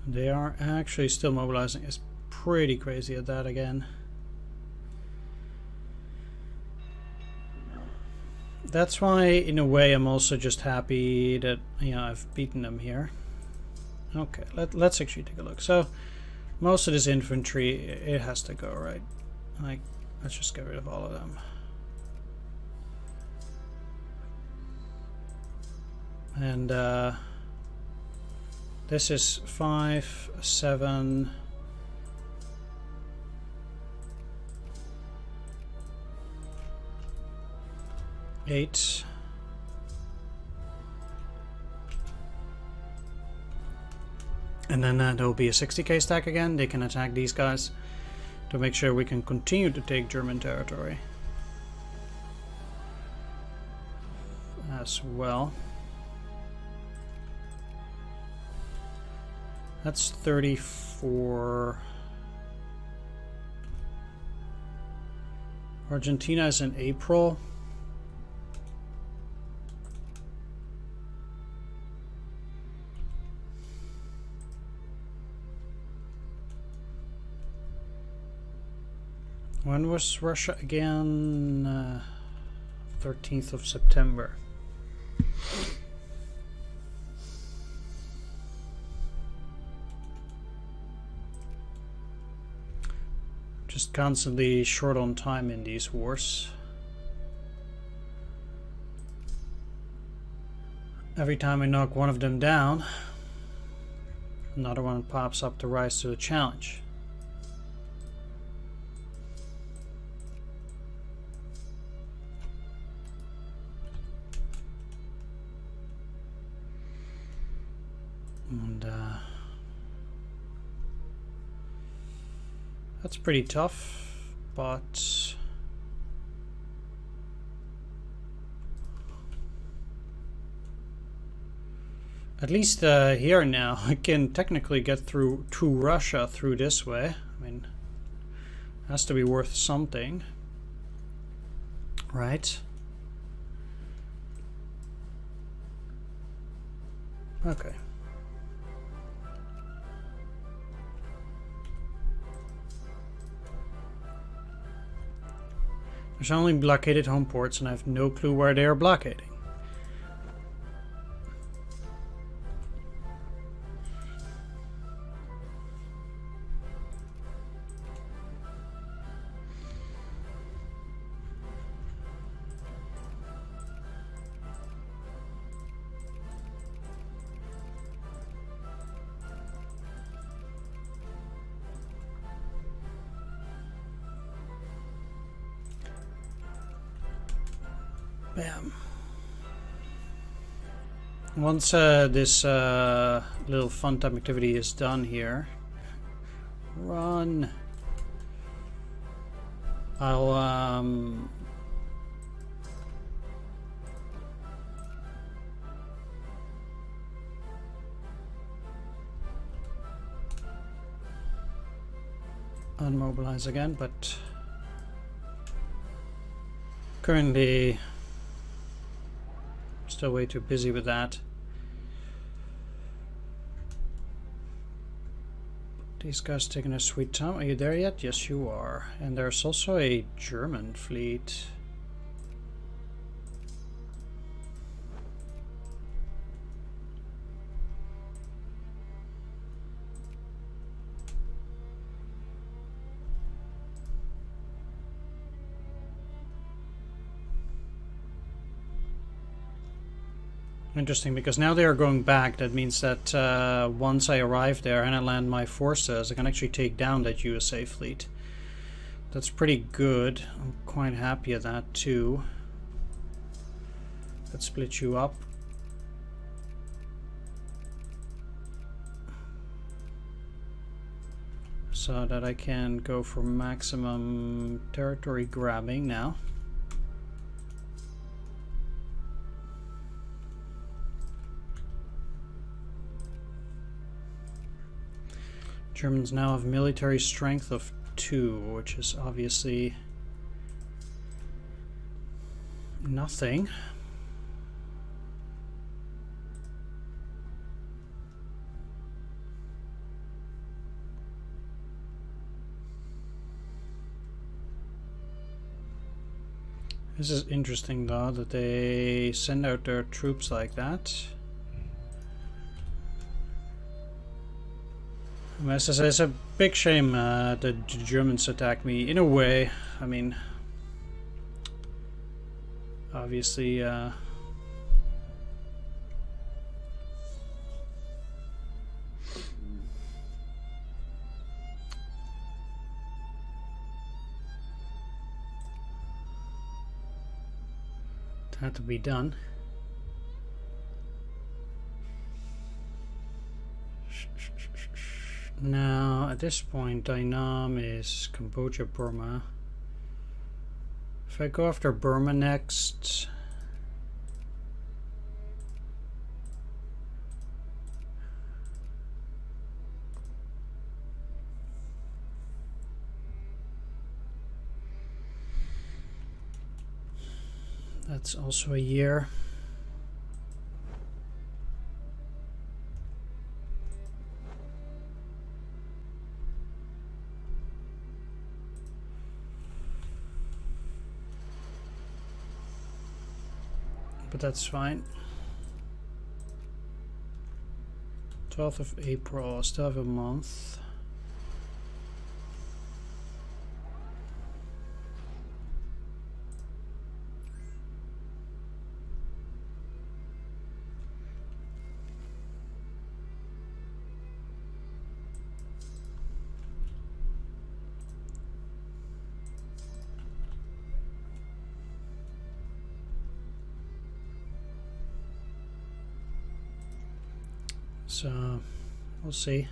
They are actually still mobilizing. It's pretty crazy at that again. That's why, in a way, I'm also just happy that, you know, I've beaten them here. Okay, let's actually take a look. So, most of this infantry, it has to go, right? Like, let's just get rid of all of them. And This is 5, 7, 8. And then there will be a 60k stack again. They can attack these guys to make sure we can continue to take German territory as well. That's 34. Argentina is in April. When was Russia again? 13th of September. Just constantly short on time in these wars. Every time I knock one of them down, another one pops up to rise to the challenge. And that's pretty tough, but at least here now I can technically get through to Russia through this way. I mean, it has to be worth something, right? Okay. There's only blockaded home ports, and I have no clue where they are blockading. Bam. Once this little fun time activity is done here, run. I'll unmobilize again, but currently still way too busy with that. These guys taking a sweet time. Are you there yet? Yes, you are. And there's also a German fleet. Interesting, because now they are going back. That means that once I arrive there and I land my forces, I can actually take down that USA fleet. That's pretty good. I'm quite happy at that too. Let's split you up. So that I can go for maximum territory grabbing now. Germans now have military strength of 2, which is obviously nothing. This is interesting though, that they send out their troops like that. As I say, it's a big shame that the Germans attacked me. In a way, I mean, obviously, It had to be done. Now, at this point, Dainam is Cambodia, Burma. If I go after Burma next... That's also a year. But that's fine. 12th of April, still have a month. So, we'll see.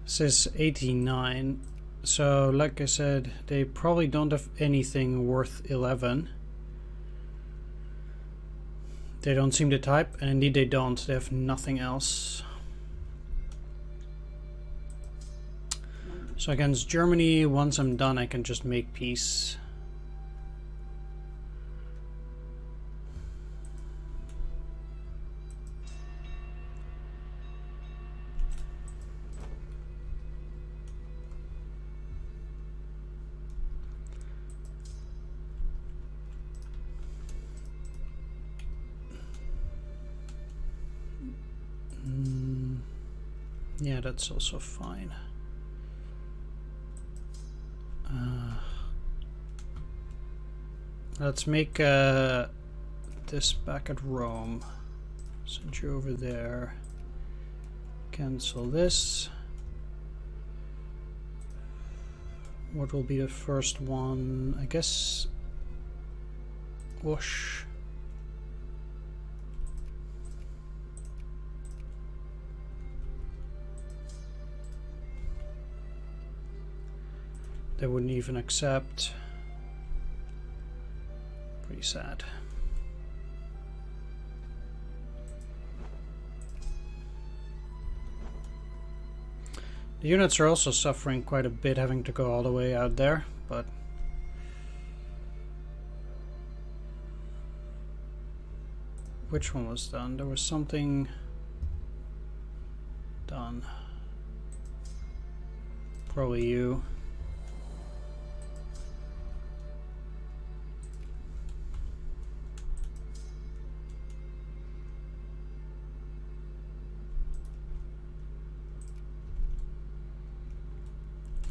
This is 89. So, like I said, they probably don't have anything worth 11. They don't seem to type, and indeed they don't. They have nothing else. So against Germany, once I'm done, I can just make peace. Yeah, that's also fine. Let's make this back at Rome. Send you over there. Cancel this. What will be the first one? I guess... Whoosh. They wouldn't even accept. Pretty sad. The units are also suffering quite a bit, having to go all the way out there, but which one was done? There was something done. Probably you.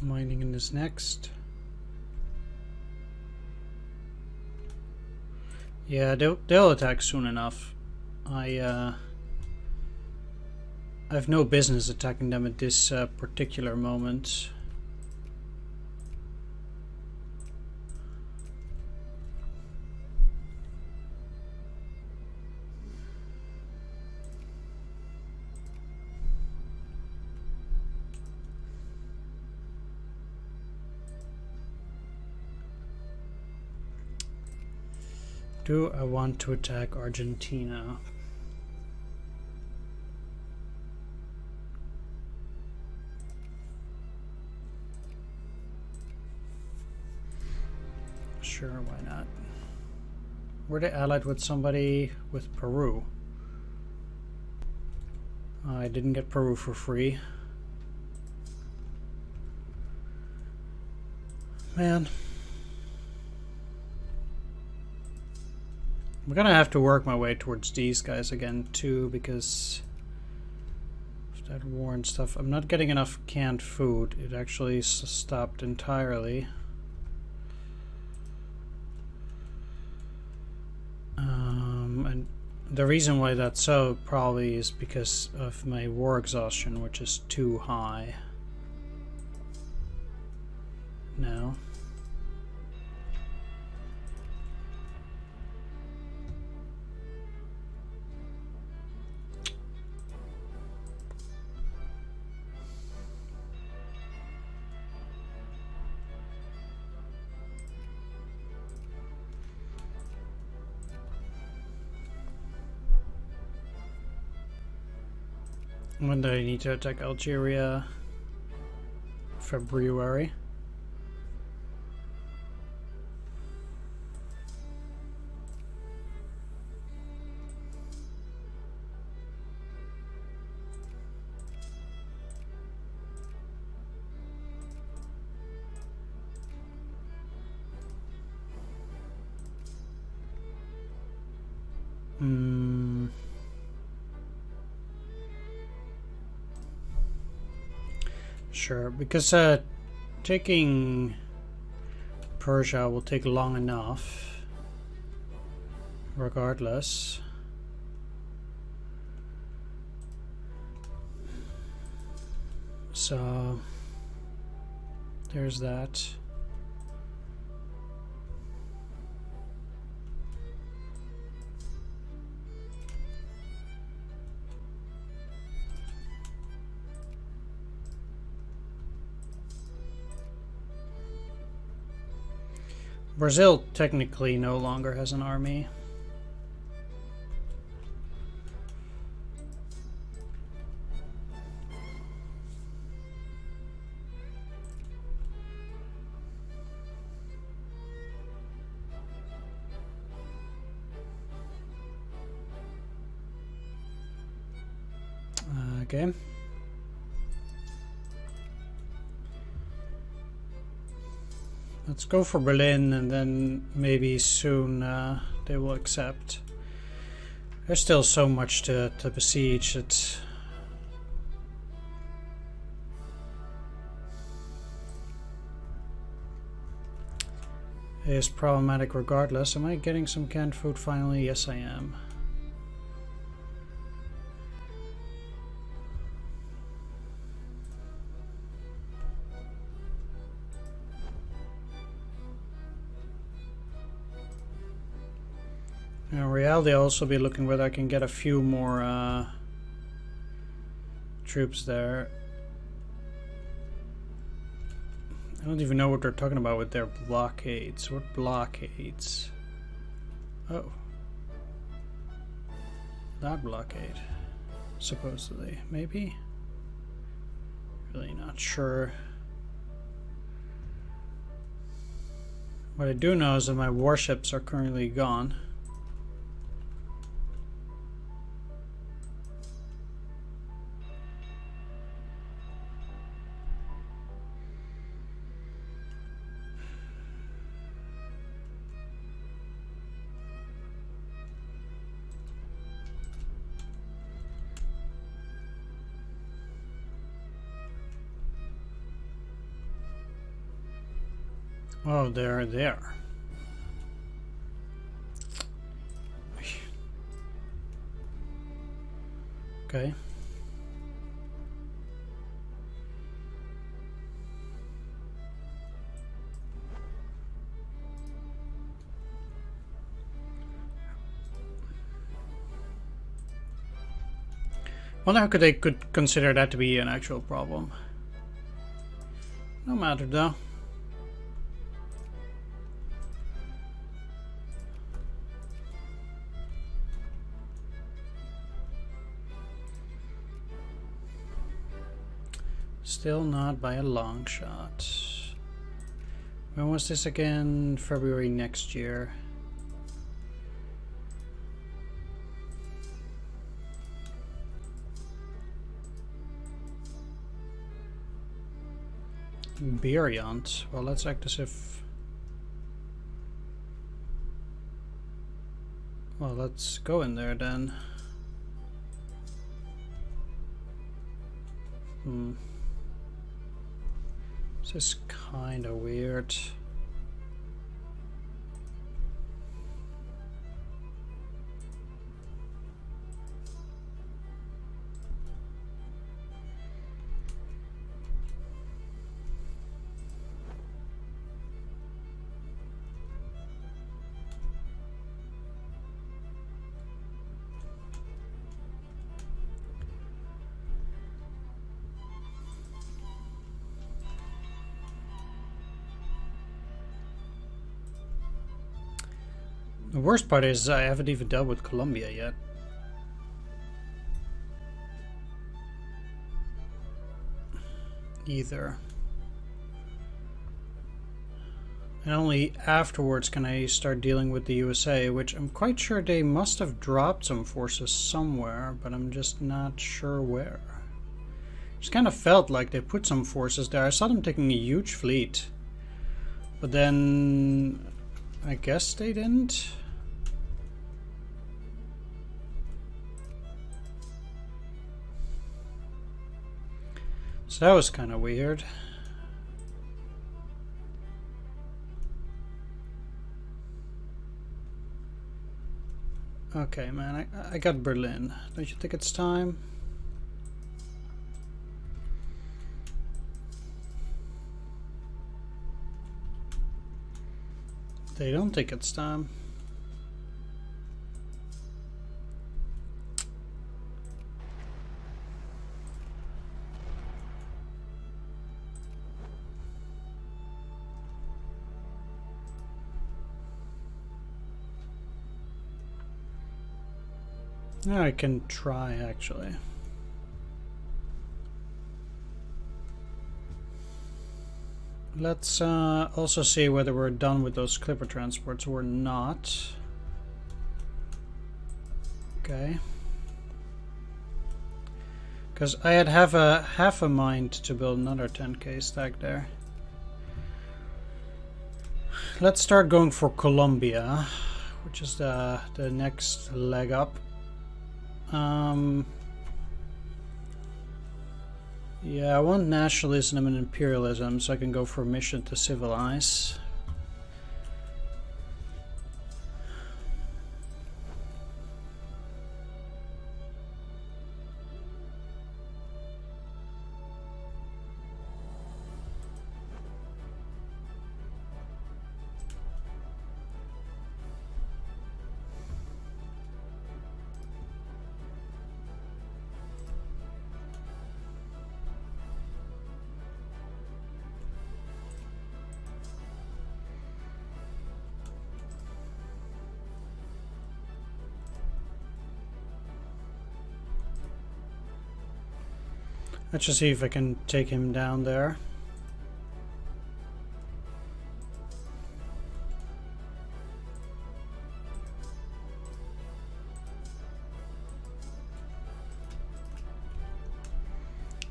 Mining in this next. Yeah, they'll attack soon enough. I have no business attacking them at this particular moment. Do I want to attack Argentina? Sure, why not? Were they allied with somebody with Peru? I didn't get Peru for free. Man. I'm gonna have to work my way towards these guys again too, because of that war and stuff. I'm not getting enough canned food. It actually stopped entirely. The reason why that's so probably is because of my war exhaustion, which is too high now. When do I need to attack Algeria? February. Sure, because taking Persia will take long enough, regardless. So there's that. Brazil technically no longer has an army. Okay. Let's go for Berlin, and then maybe soon they will accept. There's still so much to besiege. It is problematic regardless. Am I getting some canned food finally? Yes, I am. In reality, I'll also be looking whether I can get a few more troops there. I don't even know what they're talking about with their blockades. What blockades? Oh. That blockade. Supposedly. Maybe? Really not sure. What I do know is that my warships are currently gone. Oh, they're there. Okay. Wonder how they could consider that to be an actual problem. No matter though. Still not by a long shot. When was this again? February next year. Beriant. Well, let's act as if... Well, let's go in there then. This is kind of weird. The worst part is I haven't even dealt with Colombia yet. Either. And only afterwards can I start dealing with the USA, which I'm quite sure they must have dropped some forces somewhere, but I'm just not sure where. Just kind of felt like they put some forces there. I saw them taking a huge fleet, but then I guess they didn't. So that was kind of weird. Okay, man, I got Berlin. Don't you think it's time? They don't think it's time. I can try, actually. Let's also see whether we're done with those clipper transports or not. Okay. Because I had half a mind to build another 10k stack there. Let's start going for Colombia, which is the next leg up. Yeah, I want nationalism and imperialism so I can go for a mission to civilize. Let's just see if I can take him down there.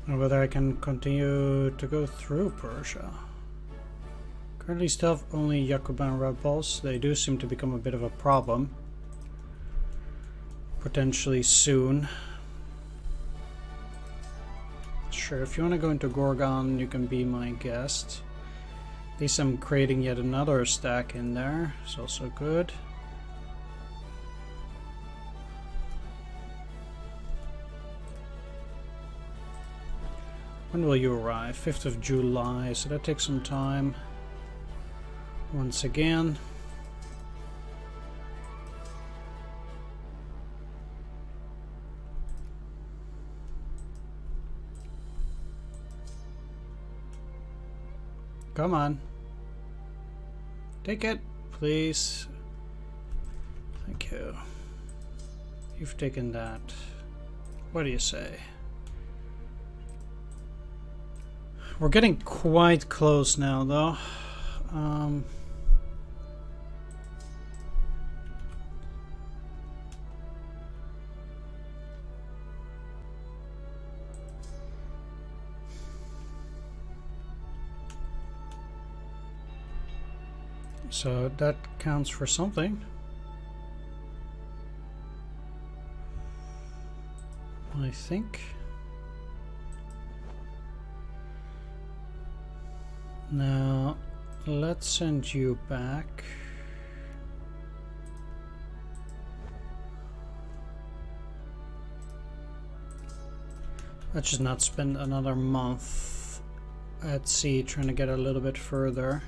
Or whether I can continue to go through Persia. Currently still have only Jacobin rebels. They do seem to become a bit of a problem. Potentially soon. Sure, if you want to go into Gorgon, you can be my guest. At least I'm creating yet another stack in there. It's also good. When will you arrive? 5th of July, so that takes some time. Once again. Come on. Take it, please. Thank you. You've taken that. What do you say? We're getting quite close now, though. So that counts for something. I think. Now, let's send you back. Let's just not spend another month at sea trying to get a little bit further.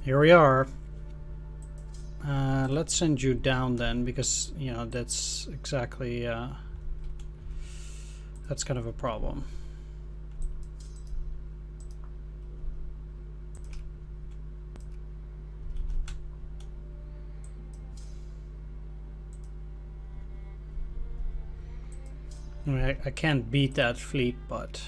Here we are. Let's send you down then, because, you know, that's exactly That's kind of a problem. I mean, I can't beat that fleet, but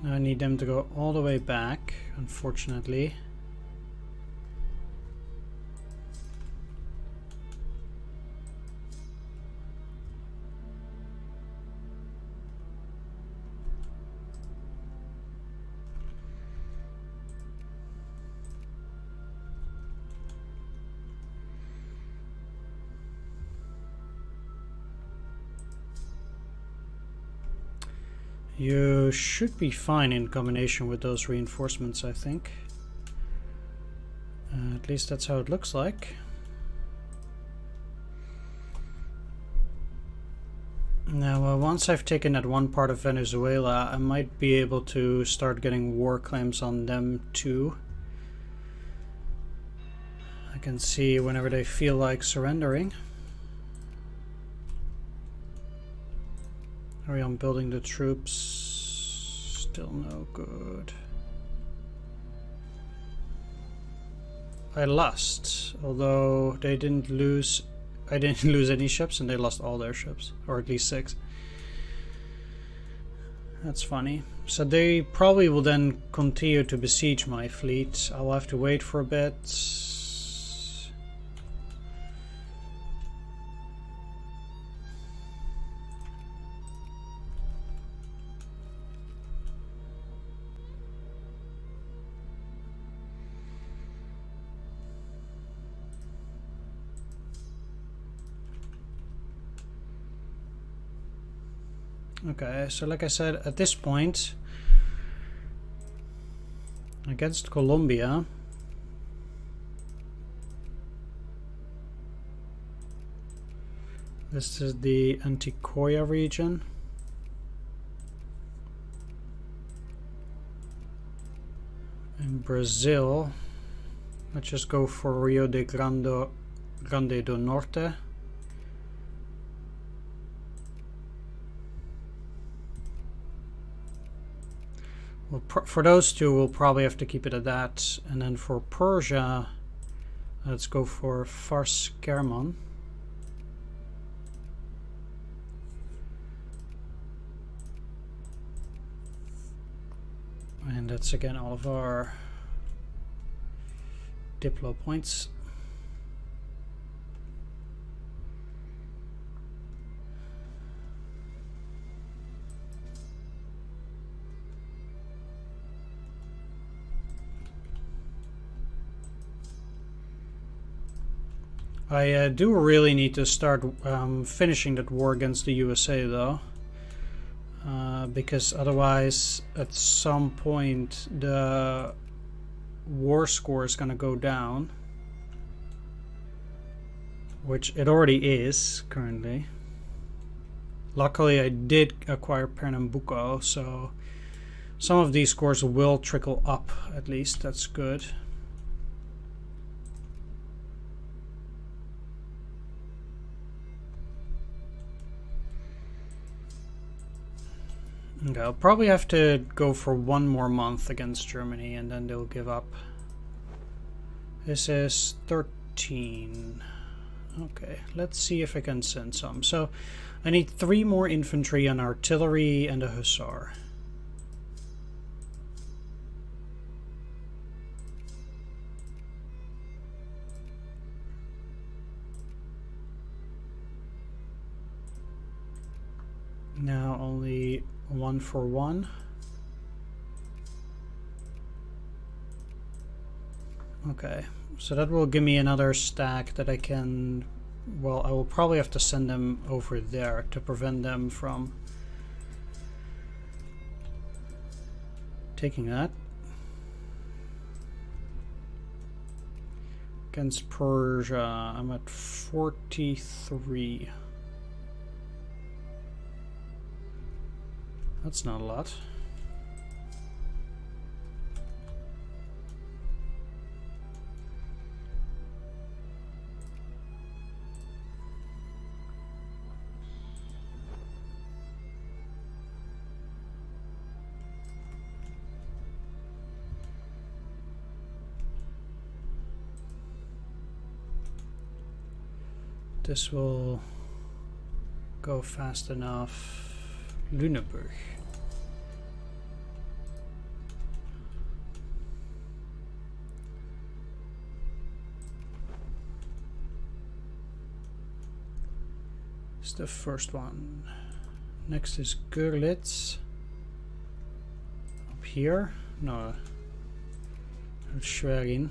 now I need them to go all the way back, unfortunately. You should be fine in combination with those reinforcements, I think. At least that's how it looks like. Now, once I've taken that one part of Venezuela, I might be able to start getting war claims on them too. I can see whenever they feel like surrendering. Hurry on building the troops. Still no good. I lost, although they didn't lose. I didn't lose any ships, and they lost all their ships, or at least 6. That's funny. So they probably will then continue to besiege my fleet. I'll have to wait for a bit. Okay, so like I said, at this point, against Colombia, this is the Antioquia region. In Brazil, let's just go for Rio de Grande do Norte. Well, for those two, we'll probably have to keep it at that. And then for Persia, let's go for Fars Kerman. And that's again all of our Diplo points. I do really need to start finishing that war against the USA though, because otherwise at some point the war score is going to go down, which it already is currently. Luckily I did acquire Pernambuco, so some of these scores will trickle up at least. That's good. Okay, I'll probably have to go for one more month against Germany and then they'll give up. This is 13. Okay, let's see if I can send some. So I need 3 more infantry and artillery and a hussar. Now only 1 for 1. Okay, so that will give me another stack that I can, well, I will probably have to send them over there to prevent them from taking that. Against Persia, I'm at 43. That's not a lot. This will go fast enough. Lüneburg. It's the first one. Next is Görlitz. Up here? No. It's Schwerin.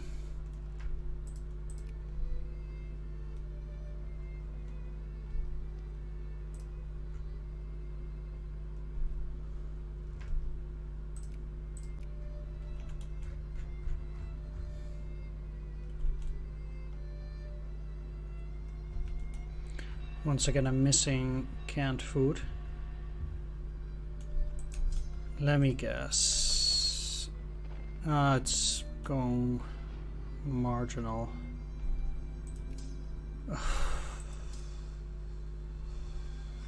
Once again, I'm missing canned food. Let me guess. It's going marginal.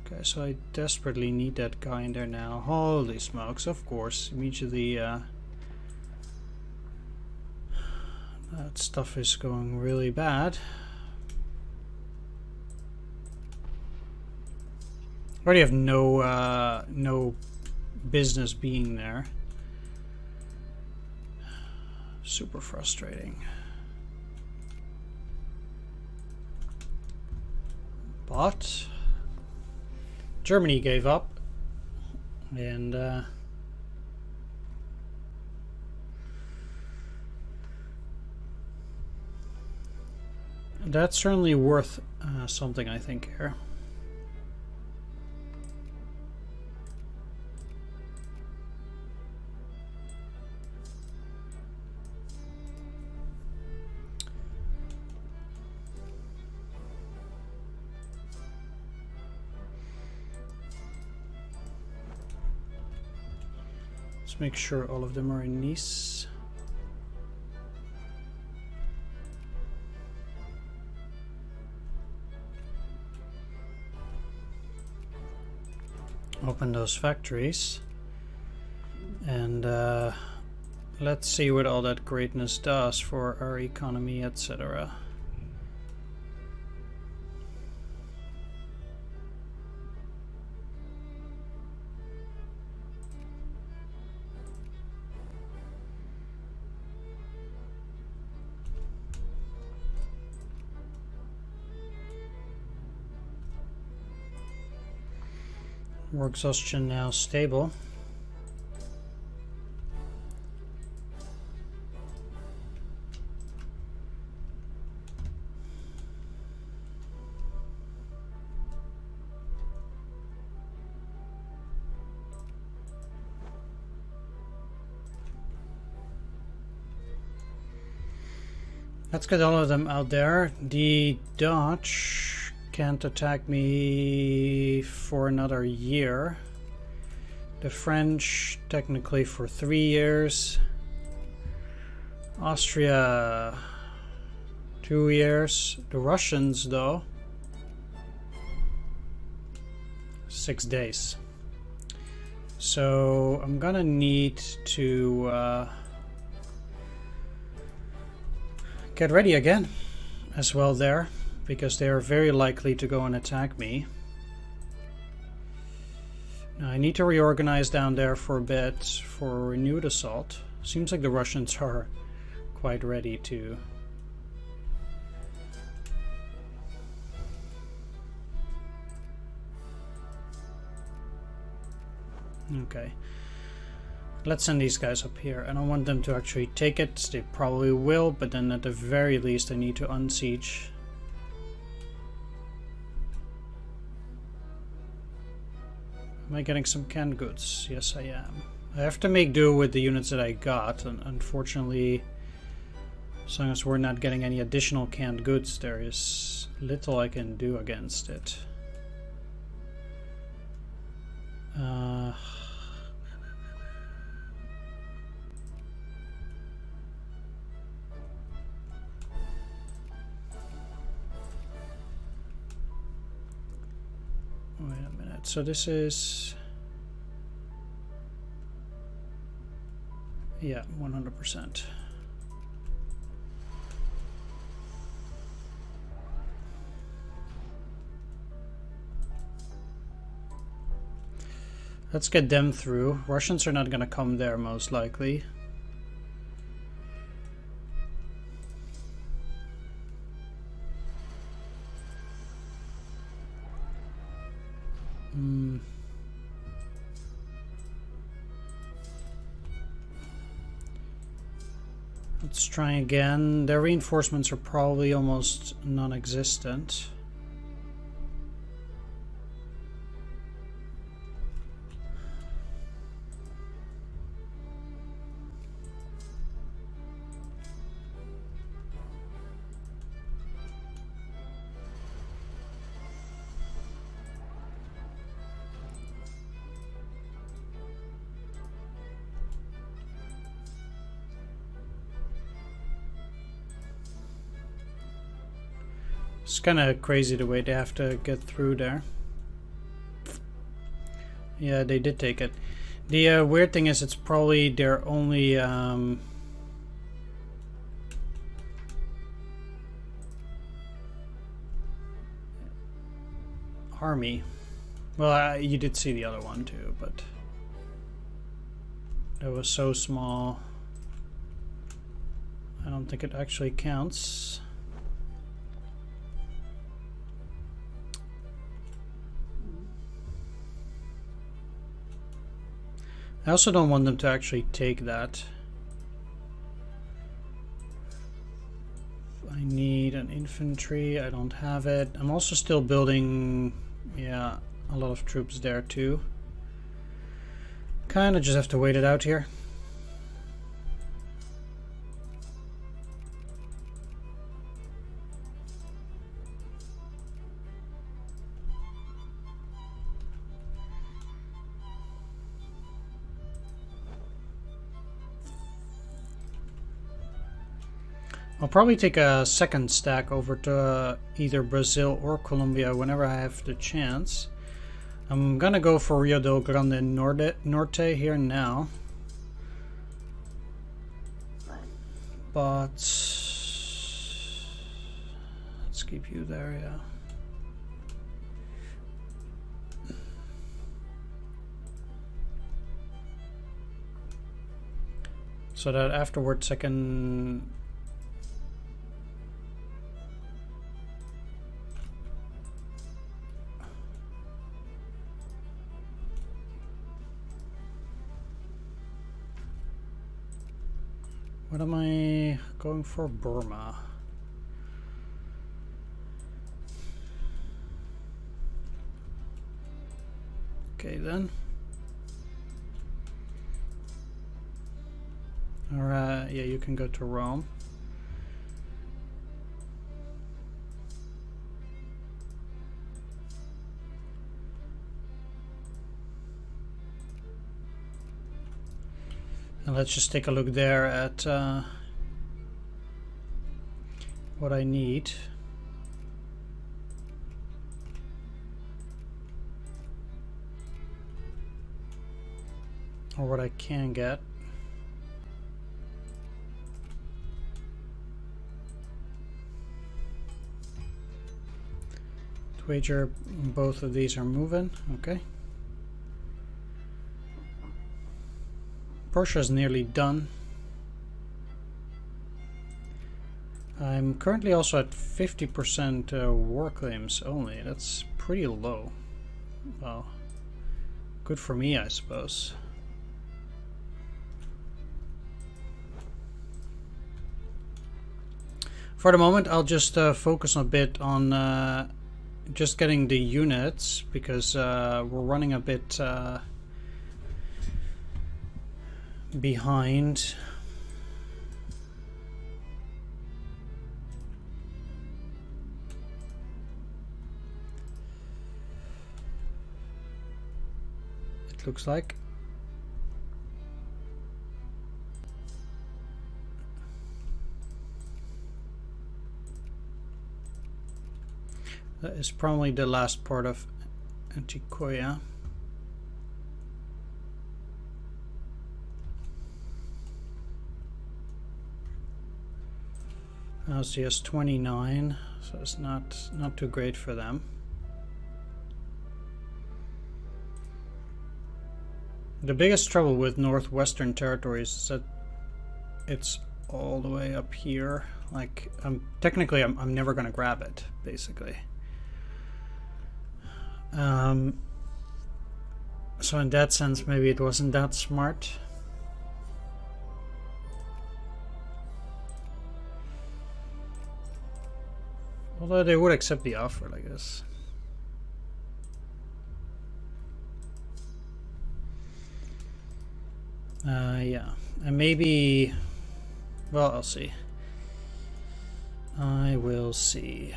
Okay, so I desperately need that guy in there now. Holy smokes, of course. Immediately, that stuff is going really bad. Already have no business being there. Super frustrating. But Germany gave up, and that's certainly worth something, I think, here. Let's make sure all of them are in Nice. Open those factories and let's see what all that greatness does for our economy, etc. War exhaustion now stable. Let's get all of them out there. The Dutch can't attack me for another year. The French technically for 3 years. Austria 2 years. The Russians though 6 days. So I'm gonna need to get ready again as well there, because they are very likely to go and attack me. Now I need to reorganize down there for a bit for a renewed assault. Seems like the Russians are quite ready to. Okay. Let's send these guys up here. I don't want them to actually take it. They probably will, but then at the very least I need to unsiege. Am I getting some canned goods? Yes, I am. I have to make do with the units that I got, and unfortunately, as long as we're not getting any additional canned goods, there is little I can do against it. Wait a minute. So this is... yeah, 100%. Let's get them through. Russians are not going to come there, most likely. Let's try again. Their reinforcements are probably almost non-existent. It's kind of crazy the way they have to get through there. Yeah, they did take it. The weird thing is it's probably their only army. Well, you did see the other one too, but it was so small. I don't think it actually counts. I also don't want them to actually take that. I need an infantry. I don't have it. I'm also still building, yeah, a lot of troops there too. Kind of just have to wait it out here. I'll probably take a second stack over to either Brazil or Colombia whenever I have the chance. I'm gonna go for Rio del Grande Norte here now. But let's keep you there, yeah. So that afterwards I can... What am I going for? Burma. Okay then. Alright, yeah, you can go to Rome. And let's just take a look there at what I need. Or what I can get. To wager both of these are moving, okay. Persia's nearly done. I'm currently also at 50% war claims only. That's pretty low. Well, good for me, I suppose. For the moment, I'll just focus a bit on just getting the units, because we're running a bit behind. It looks like. That is probably the last part of Antikoya. CS 29, so it's not too great for them. The biggest trouble with Northwestern Territories is that it's all the way up here. Like, technically I'm never gonna grab it, basically. So in that sense, maybe it wasn't that smart. Although they would accept the offer, I guess. Yeah, and maybe, well, I'll see. I will see.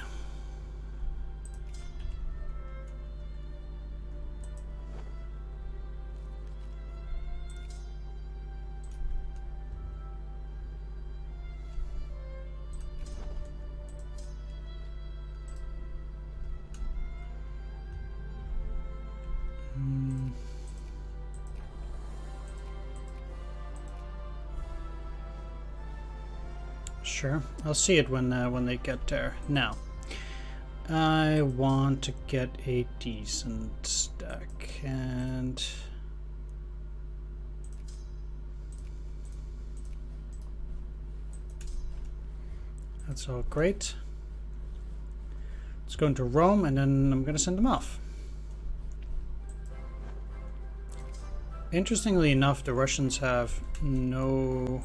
Sure, I'll see it when they get there. Now, I want to get a decent stack, and that's all great. Let's go into Rome, and then I'm gonna send them off. Interestingly enough, the Russians have no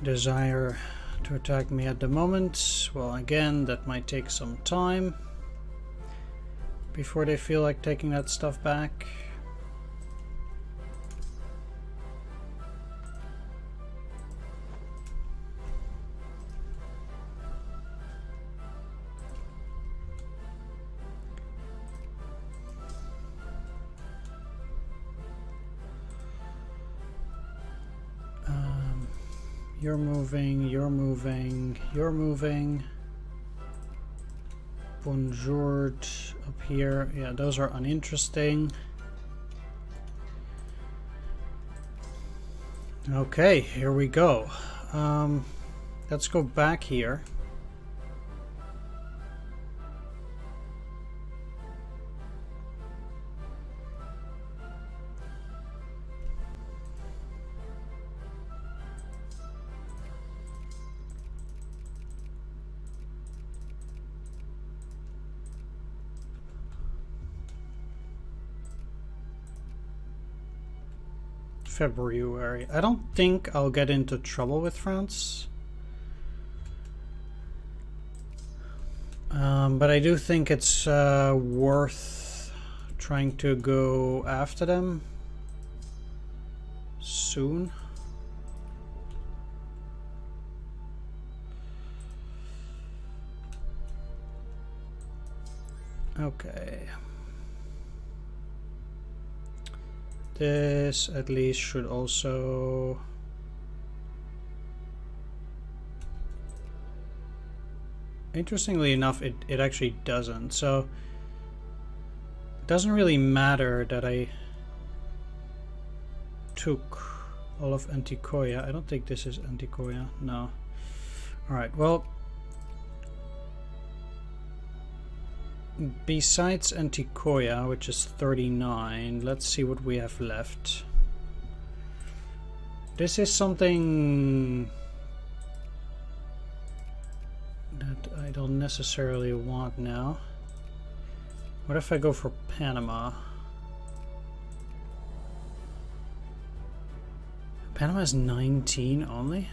desire to attack me at the moment. Well, again, that might take some time before they feel like taking that stuff back. You're moving, you're moving, you're moving. Bonjour up here. Yeah, those are uninteresting. Okay, here we go. Let's go back here. February. I don't think I'll get into trouble with France. But I do think it's worth trying to go after them soon. Okay. This at least should also interestingly enough it actually doesn't, so it doesn't really matter that I took all of Antikoya. I don't think this is Antikoya, no. Alright, well, besides Antikoya, which is 39, let's see what we have left. This is something that I don't necessarily want now. What if I go for Panama? Panama is 19 only?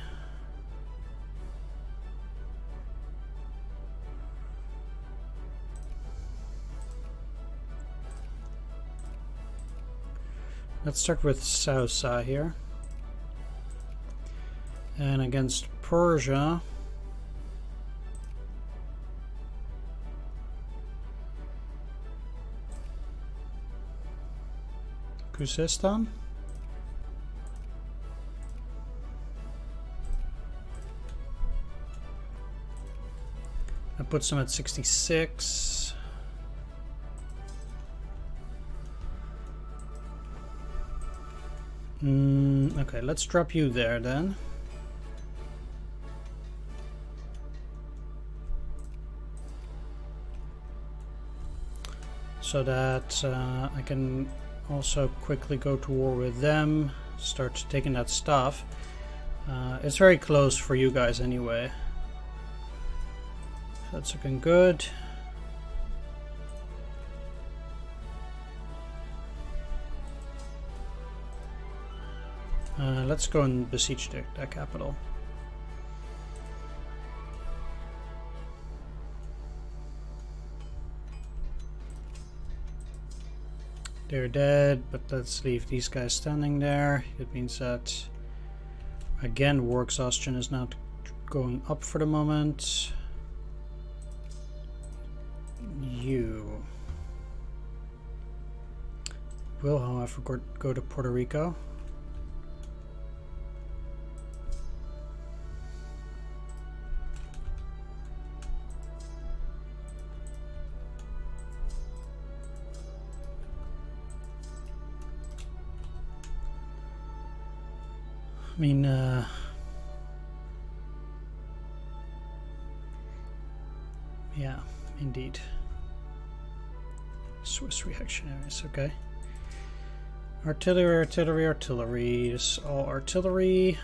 Let's start with Sousa here. And against Persia, Khuzestan. That puts them at 66. Okay, let's drop you there then. So that I can also quickly go to war with them, start taking that stuff. It's very close for you guys anyway. That's looking good. Let's go and besiege that capital. They're dead, but let's leave these guys standing there. It means that, again, war exhaustion is not going up for the moment. You will, however, go to Puerto Rico. I mean, yeah, indeed. Swiss reactionaries, okay. Artillery, artillery, artillery. This is all artillery.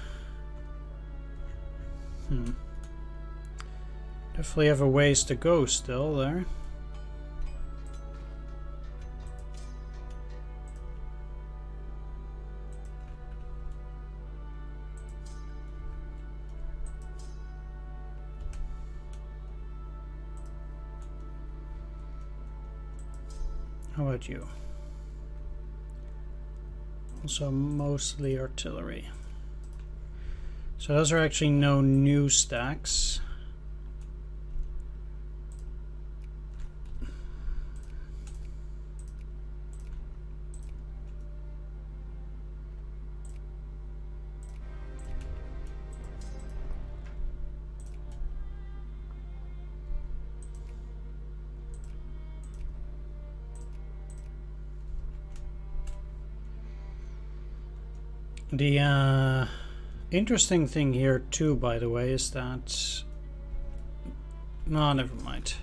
Definitely have a ways to go still there. How about you? Also mostly artillery. So those are actually no new stacks. The interesting thing here too, by the way, is that... No, never mind.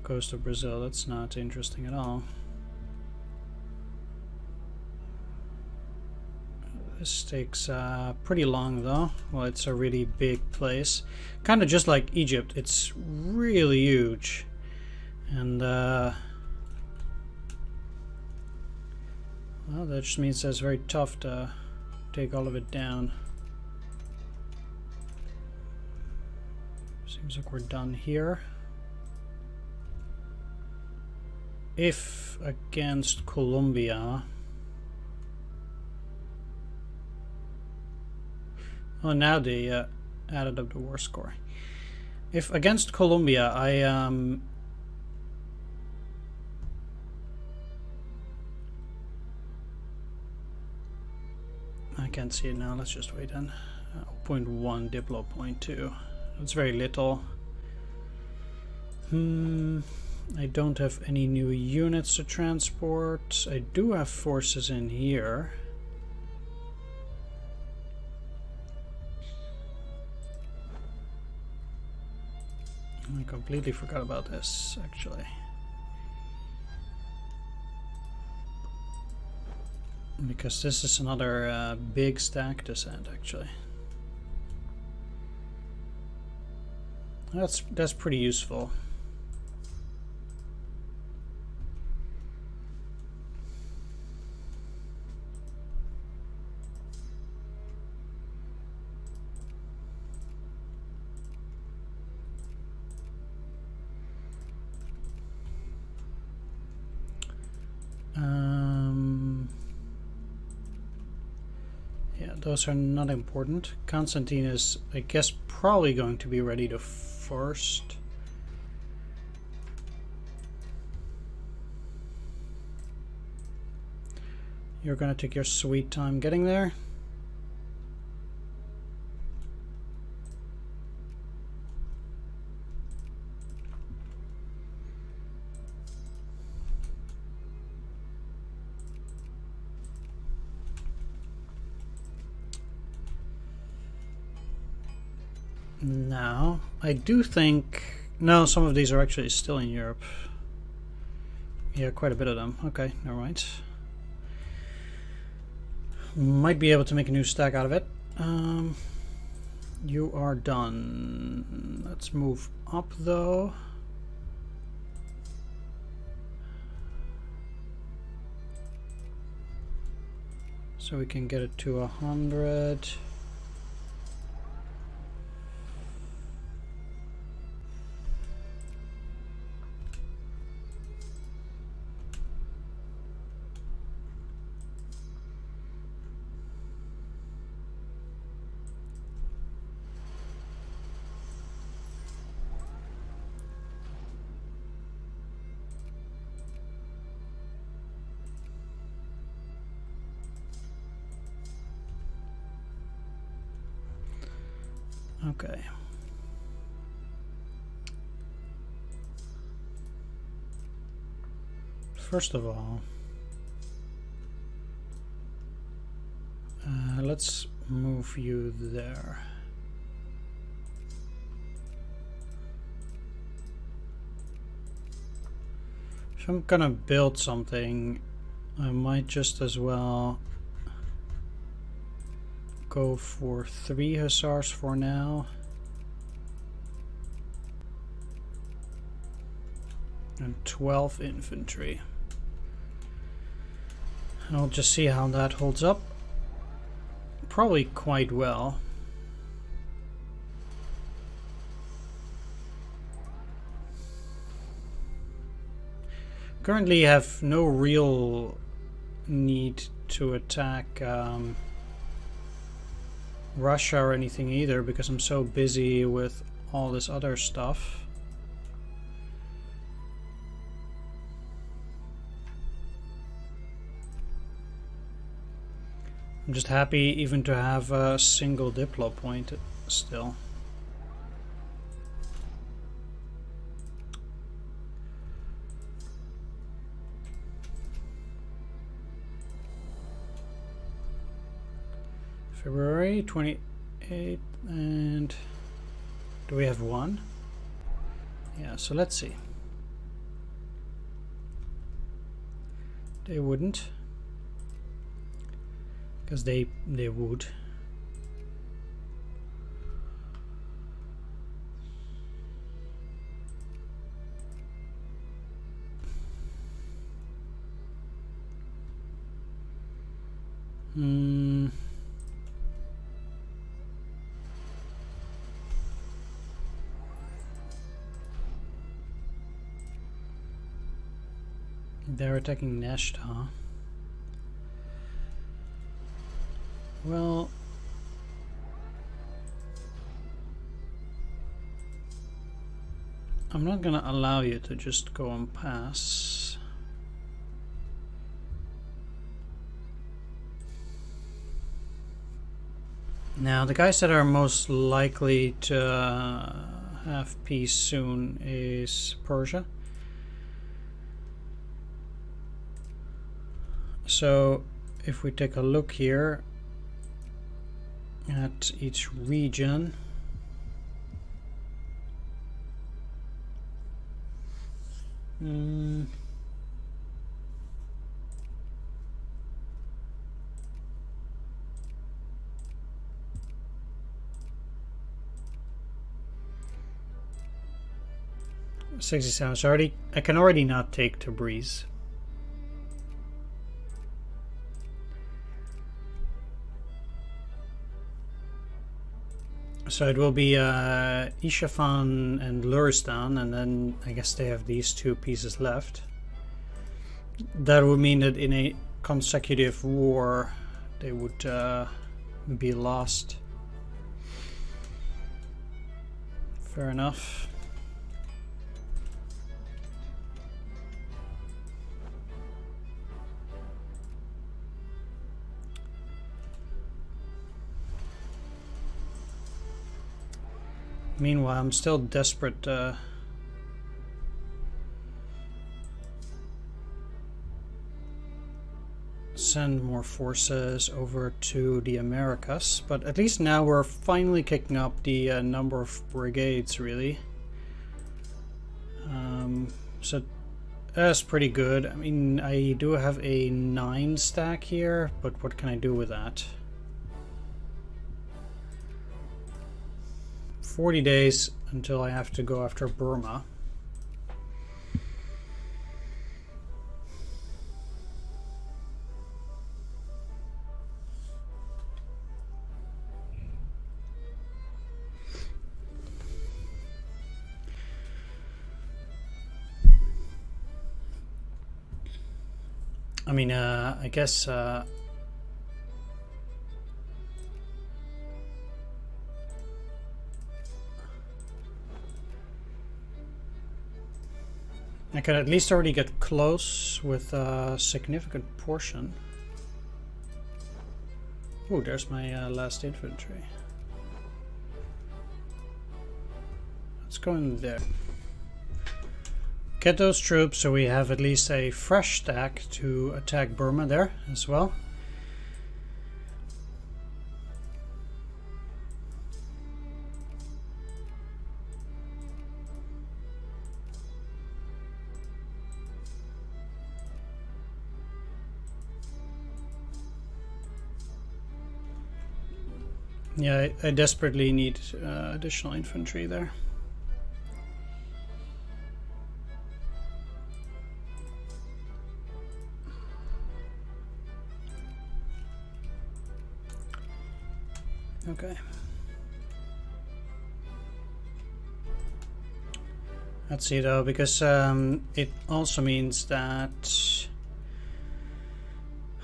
Coast of Brazil, that's not interesting at all. This takes pretty long though. Well, it's a really big place. Kind of just like Egypt. It's really huge. And well, that just means that it's very tough to take all of it down. Seems like we're done here. If against Colombia... Oh, now they added up the war score. If against Colombia, I can't see it now. Let's just wait then. 0.1 Diplo 0.2. That's very little. I don't have any new units to transport. I do have forces in here. I completely forgot about this, actually. Because this is another big stack to send, actually. That's pretty useful. Yeah, those are not important. Constantine is, I guess, probably going to be ready to first. You're gonna take your sweet time getting there. Now, I do think... No, some of these are actually still in Europe. Yeah, quite a bit of them. Okay, never mind. Might be able to make a new stack out of it. You are done. Let's move up though. So we can get it to 100. Okay. First of all, let's move you there. If I'm gonna build something, I might just as well go for 3 hussars for now. And 12 infantry. And I'll just see how that holds up. Probably quite well. Currently have no real need to attack Russia or anything either, because I'm so busy with all this other stuff. I'm just happy even to have a single diplo point still. February 28th, and do we have one? Yeah, so let's see. They wouldn't, because they would. They're attacking Nesht, huh? Well, I'm not gonna allow you to just go and pass. Now, the guys that are most likely to have peace soon is Persia. So, if we take a look here at each region, $67. So I can already not take Tabriz. So it will be Isfahan and Luristan, and then I guess they have these 2 pieces left. That would mean that in a consecutive war they would be lost. Fair enough. Meanwhile, I'm still desperate. send more forces over to the Americas, but at least now we're finally kicking up the number of brigades, really. So that's pretty good. I mean, I do have a 9 stack here, but what can I do with that? 40 days until I have to go after Burma. I mean, I guess I can at least already get close with a significant portion. Oh, there's my last infantry. Let's go in there. Get those troops so we have at least a fresh stack to attack Burma there as well. Yeah, I desperately need additional infantry there. Okay. Let's see though, because it also means that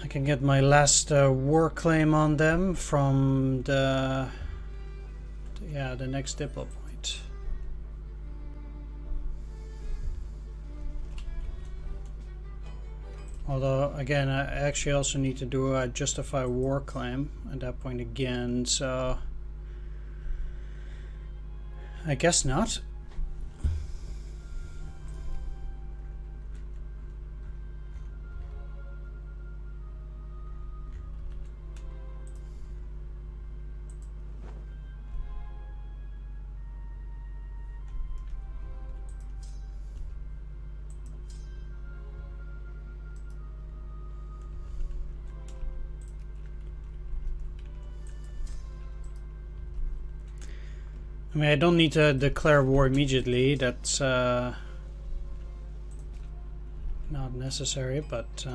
I can get my last war claim on them from the next depot point. Although again, I actually also need to do a justify war claim at that point again, so I guess not. I mean, I don't need to declare war immediately, that's not necessary, but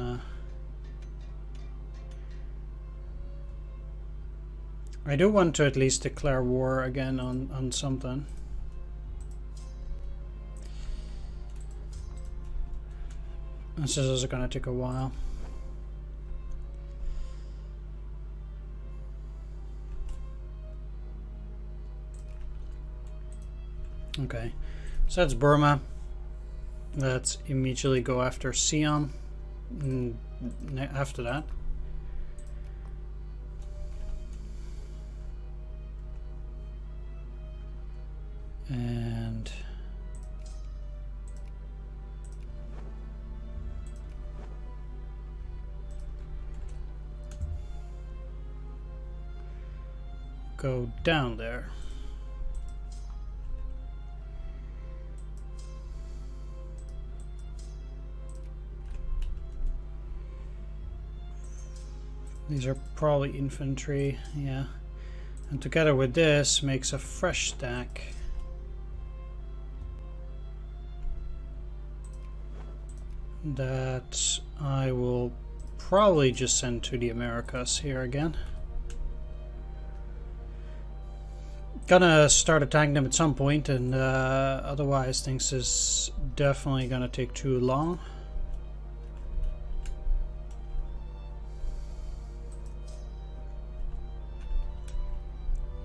I do want to at least declare war again on something. This is also gonna take a while. Okay, so that's Burma. Let's immediately go after Sion after that. And go down there. These are probably infantry, yeah. And together with this makes a fresh stack. That I will probably just send to the Americas here again. Gonna start attacking them at some point, and otherwise things is definitely gonna take too long.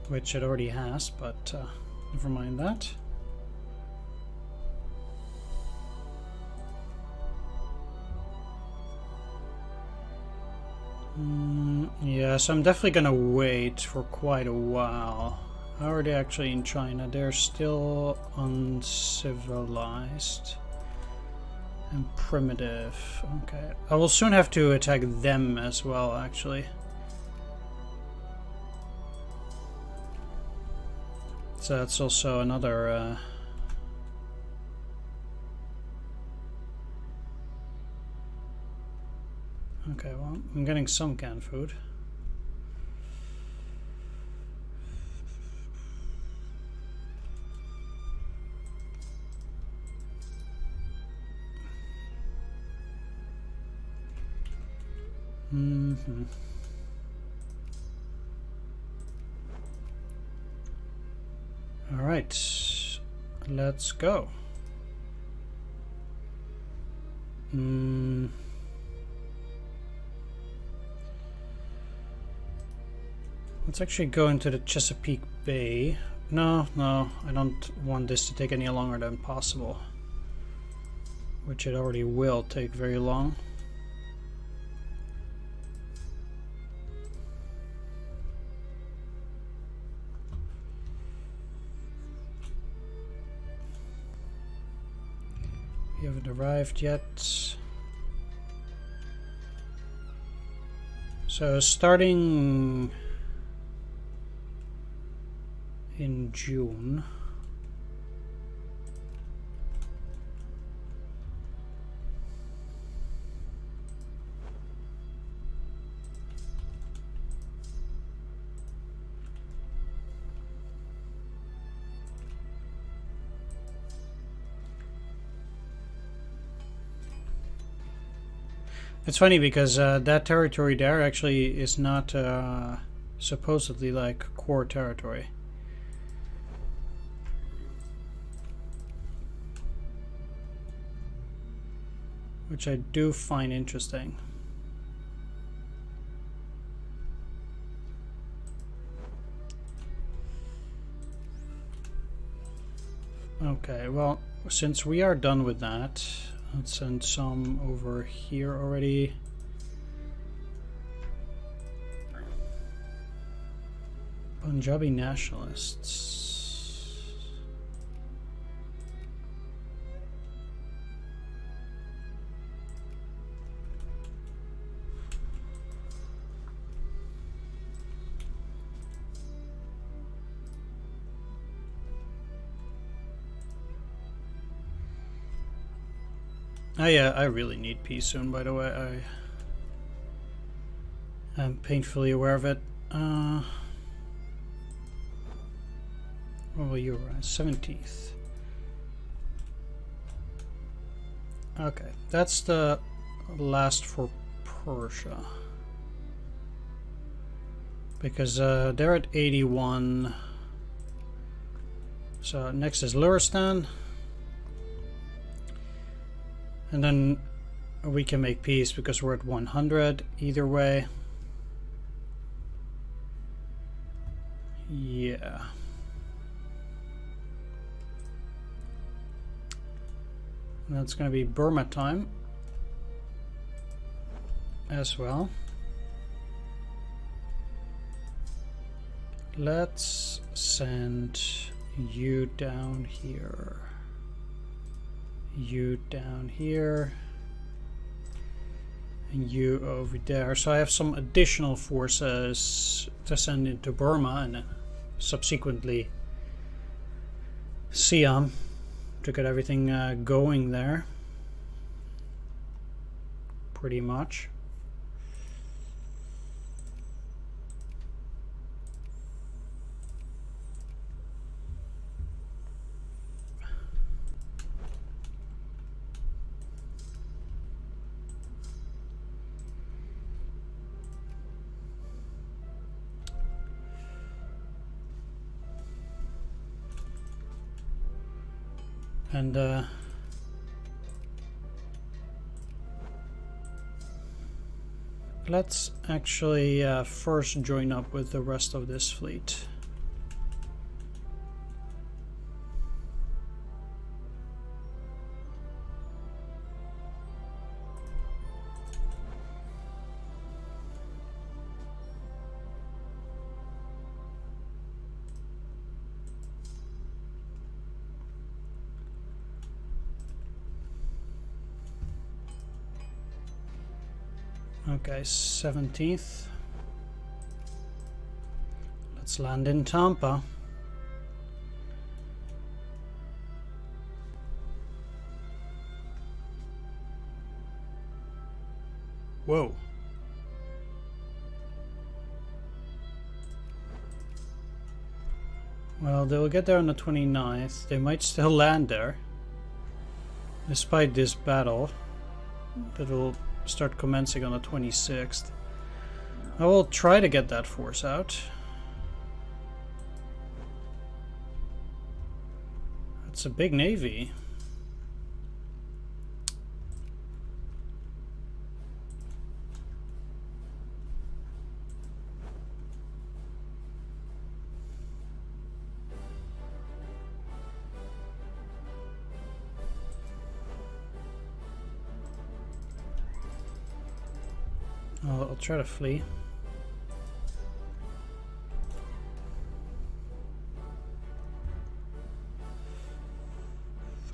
Which it already has, but never mind that. Yeah, so I'm definitely gonna wait for quite a while. How are they actually in China? They're still uncivilized. And primitive. Okay. I will soon have to attack them as well, actually. So that's also another... Okay, well, I'm getting some canned food. All right, let's go. Let's actually go into the Chesapeake Bay. No, I don't want this to take any longer than possible. Which it already will take very long. We haven't arrived yet. So starting in June. It's funny because that territory there actually is not supposedly like core territory. Which I do find interesting. Okay, well, since we are done with that, let's send some over here already. Punjabi nationalists. Oh yeah, I really need peace soon, by the way. I'm painfully aware of it. What will you run? 17th. Okay, that's the last for Persia. Because they're at 81. So next is Luristan. And then we can make peace because we're at 100 either way. Yeah. And that's going to be Burma time as well. Let's send you down here. You down here. And you over there. So I have some additional forces to send into Burma and subsequently Siam to get everything going there. Pretty much. And let's actually first join up with the rest of this fleet. Okay, 17th. Let's land in Tampa. Whoa. Well, they'll get there on the 29th. They might still land there, despite this battle that will start commencing on the 26th. I will try to get that force out. It's a big navy. I'll try to flee.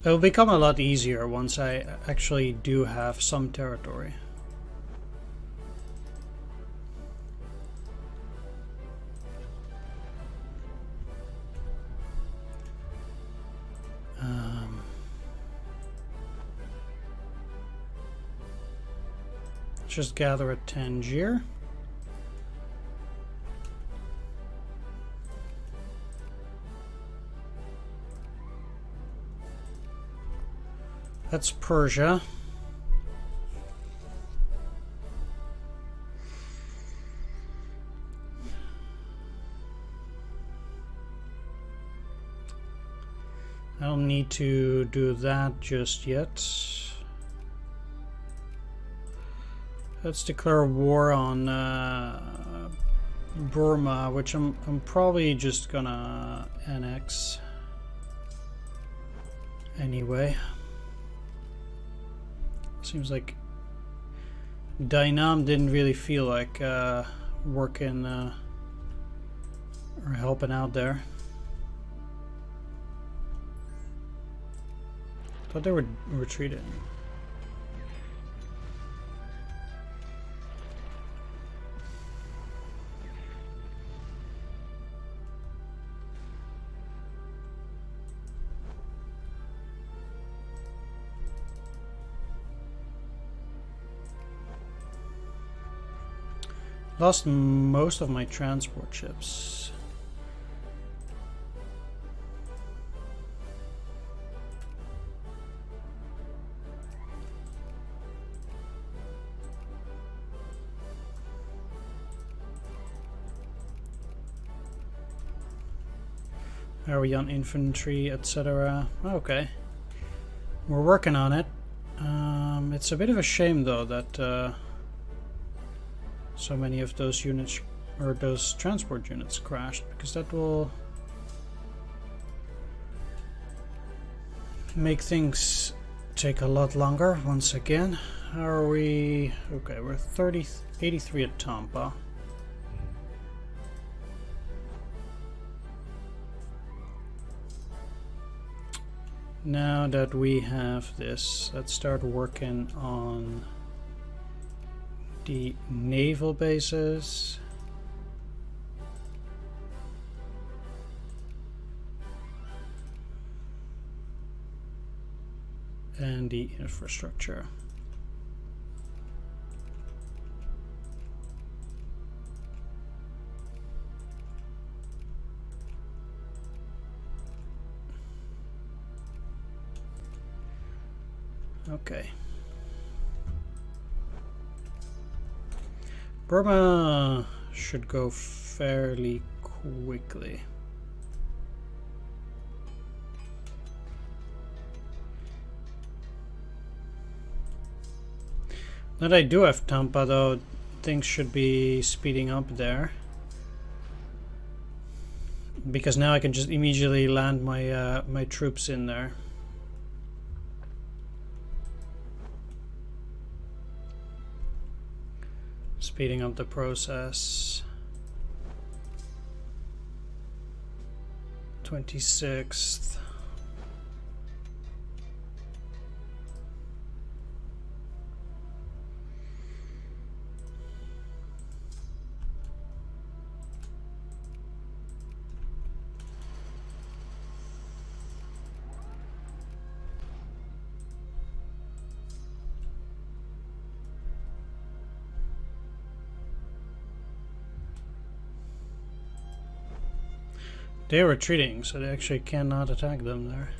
It'll become a lot easier once I actually do have some territory. Just gather at Tangier. That's Persia. I don't need to do that just yet. Let's declare war on Burma, which I'm probably just gonna annex anyway. Seems like Dynam didn't really feel like working or helping out there. Thought they were retreating. Lost most of my transport ships. Are we on infantry, etc.? Okay. We're working on it. It's a bit of a shame though that so many of those units, or those transport units, crashed, because that will make things take a lot longer once again. How are we? Okay, we're 83 at Tampa. Now that we have this, let's start working on the naval bases. And the infrastructure. Okay. Burma should go fairly quickly. Now that I do have Tampa though, things should be speeding up there. Because now I can just immediately land my my troops in there. Speeding up the process. 26th. They're retreating, so they actually cannot attack them there.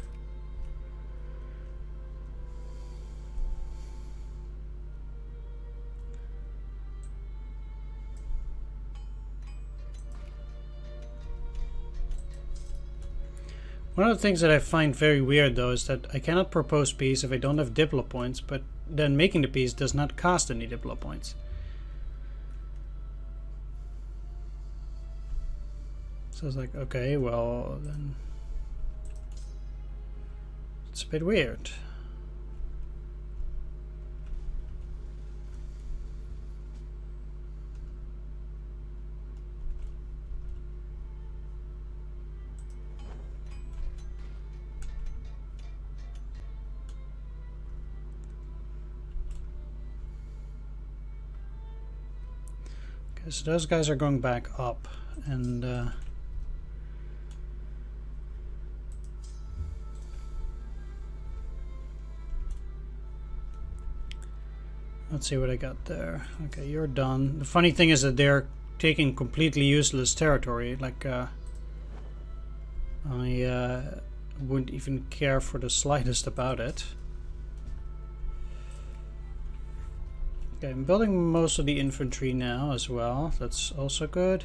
One of the things that I find very weird though is that I cannot propose peace if I don't have diplo points, but then making the peace does not cost any diplo points. So it's like, okay, well then it's a bit weird. So those guys are going back up, and let's see what I got there. Okay, you're done. The funny thing is that they're taking completely useless territory. Like I wouldn't even care for the slightest about it. Okay, I'm building most of the infantry now as well. That's also good.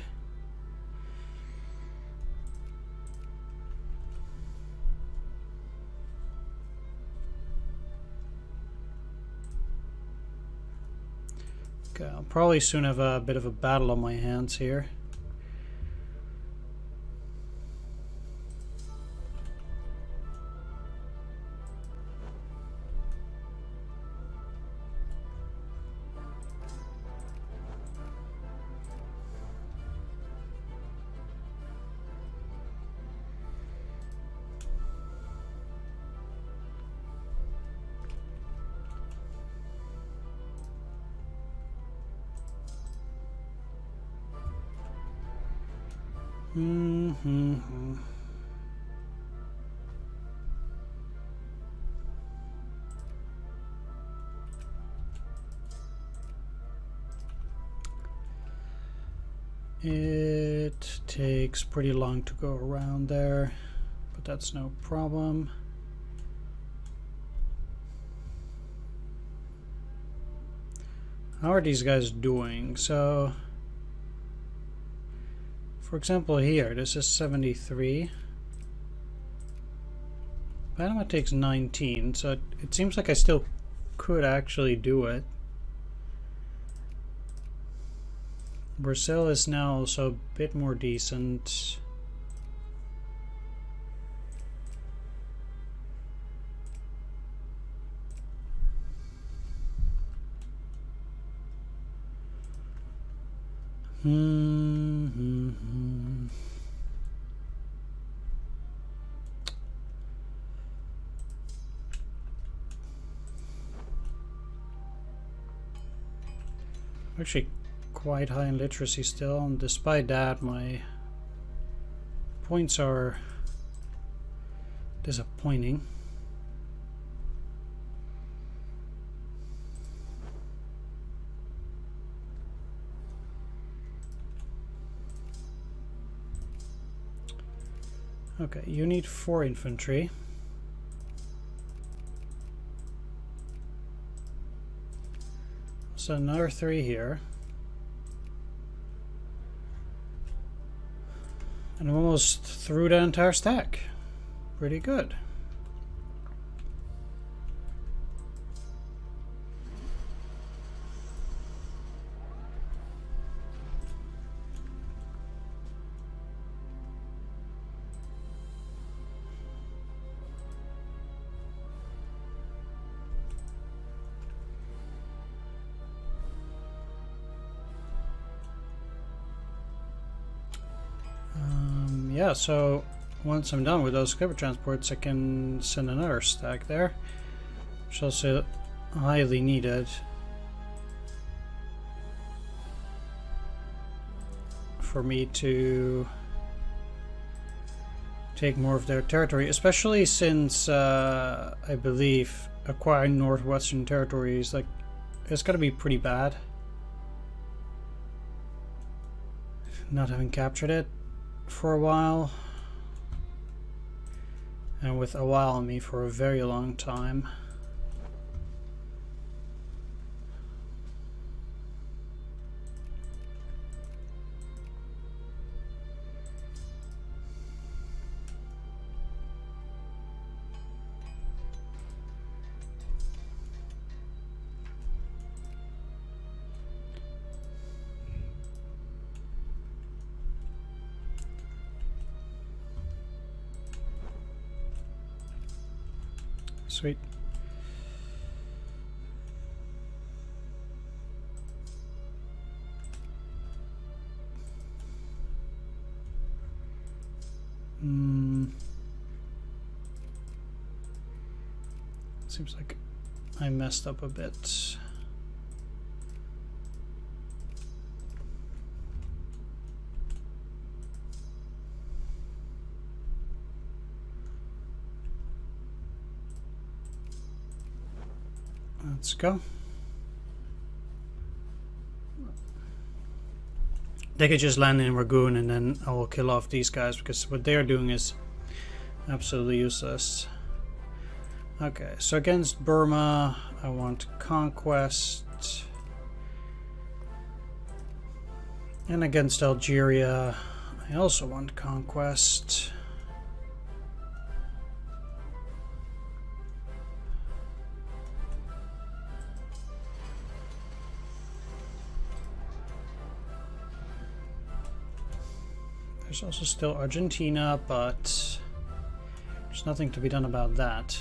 Okay, I'll probably soon have a bit of a battle on my hands here. It takes pretty long to go around there, but that's no problem. How are these guys doing? So, for example, here, this is 73. Panama takes 19, so it seems like I still could actually do it. Brazil is now also a bit more decent. Actually quite high in literacy still, and despite that my points are disappointing. Okay, you need 4 infantry. So another 3 here. And I'm almost through the entire stack. Pretty good. Yeah, so once I'm done with those clipper transports, I can send another stack there, which is also highly needed for me to take more of their territory, especially since I believe acquiring northwestern territories, like, it's gotta be pretty bad not having captured it for a while. And with a while on me for a very long time. Sweet. Seems like I messed up a bit. Let's go. They could just land in Ragoon and then I will kill off these guys because what they're doing is absolutely useless. Okay, so against Burma, I want Conquest. And against Algeria, I also want Conquest. There's also still Argentina, but there's nothing to be done about that.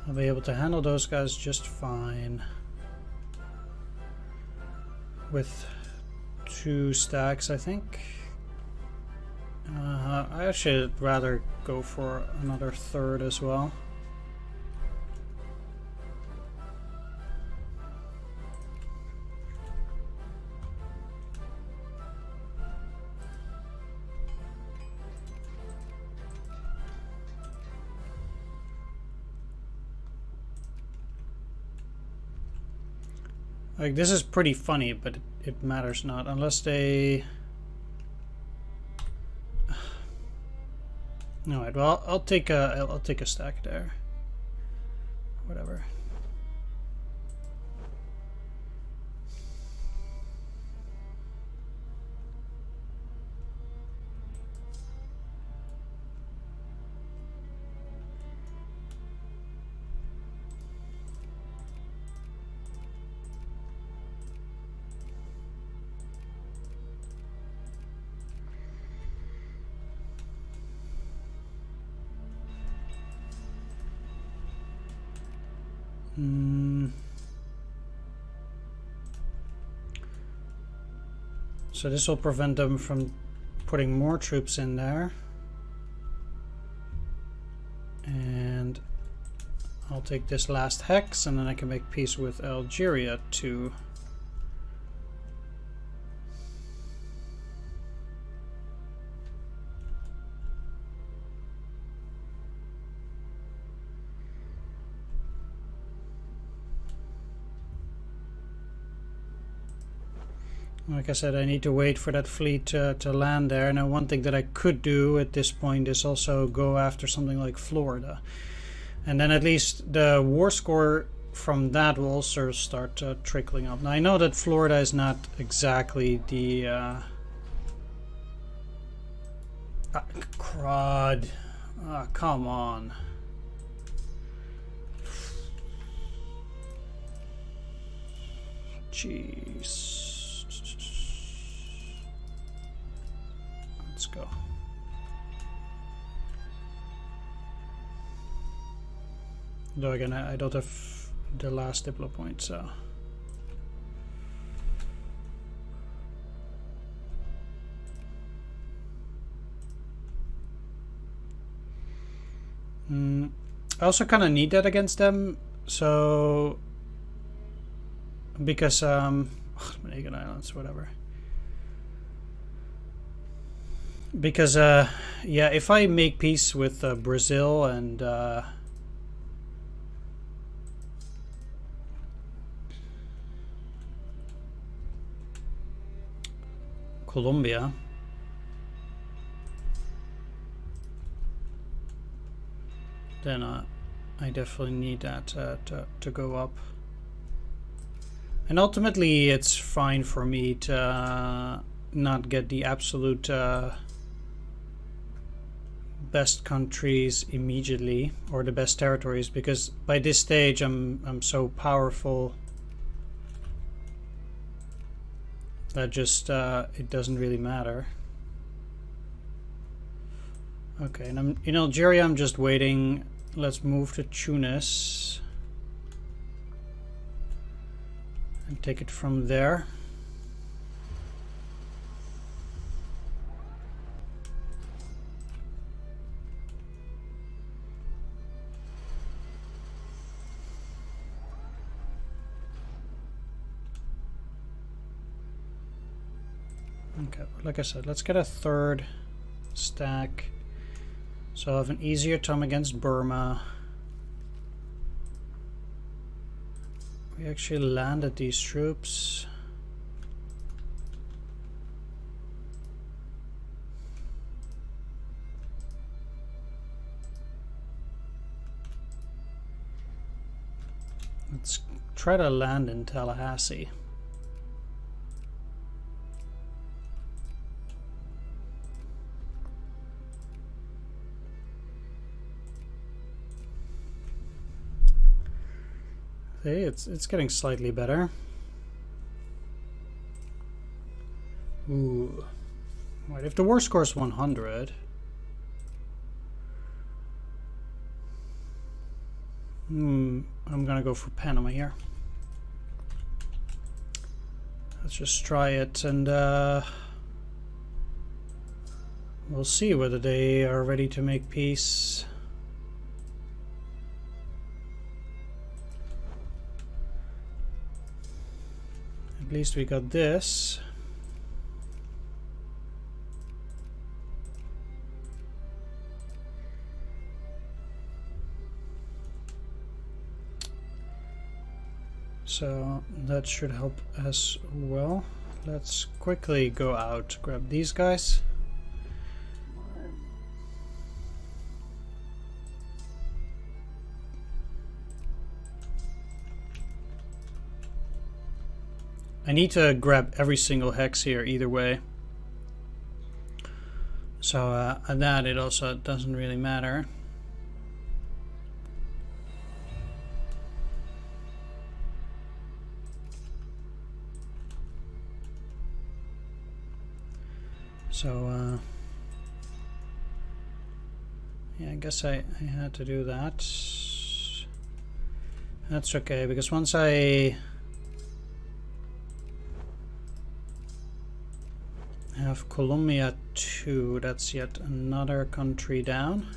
I'll be able to handle those guys just fine with 2 stacks, I think. I actually would rather go for another 3rd as well. Like, this is pretty funny, but it matters not unless they... Alright, well, I'll take a stack there. Whatever. So this will prevent them from putting more troops in there. And I'll take this last hex and then I can make peace with Algeria too. Like I said, I need to wait for that fleet to land there. Now, one thing that I could do at this point is also go after something like Florida. And then at least the war score from that will also start trickling up. Now, I know that Florida is not exactly the... crud. Come on. Jeez. Let's go. Though again, I don't have the last diplo point, so. I also kind of need that against them, so. Because, Menegan Islands, whatever. Because, yeah, if I make peace with Brazil and Colombia. Then I definitely need that to go up. And ultimately it's fine for me to not get the absolute best countries immediately, or the best territories, because by this stage I'm so powerful that just it doesn't really matter. Okay, and in Algeria I'm just waiting. Let's move to Tunis and take it from there. Okay, like I said, let's get a third stack, so I'll have an easier time against Burma. We actually landed these troops. Let's try to land in Tallahassee. Okay, it's getting slightly better. Ooh. Right, if the war score is 100, I'm gonna go for Panama here. Let's just try it, and we'll see whether they are ready to make peace. At least we got this. So that should help as well. Let's quickly go out, grab these guys. I need to grab every single hex here either way. So at that it also doesn't really matter. So yeah, I guess I had to do that. That's okay, because once I have Colombia 2, that's yet another country down.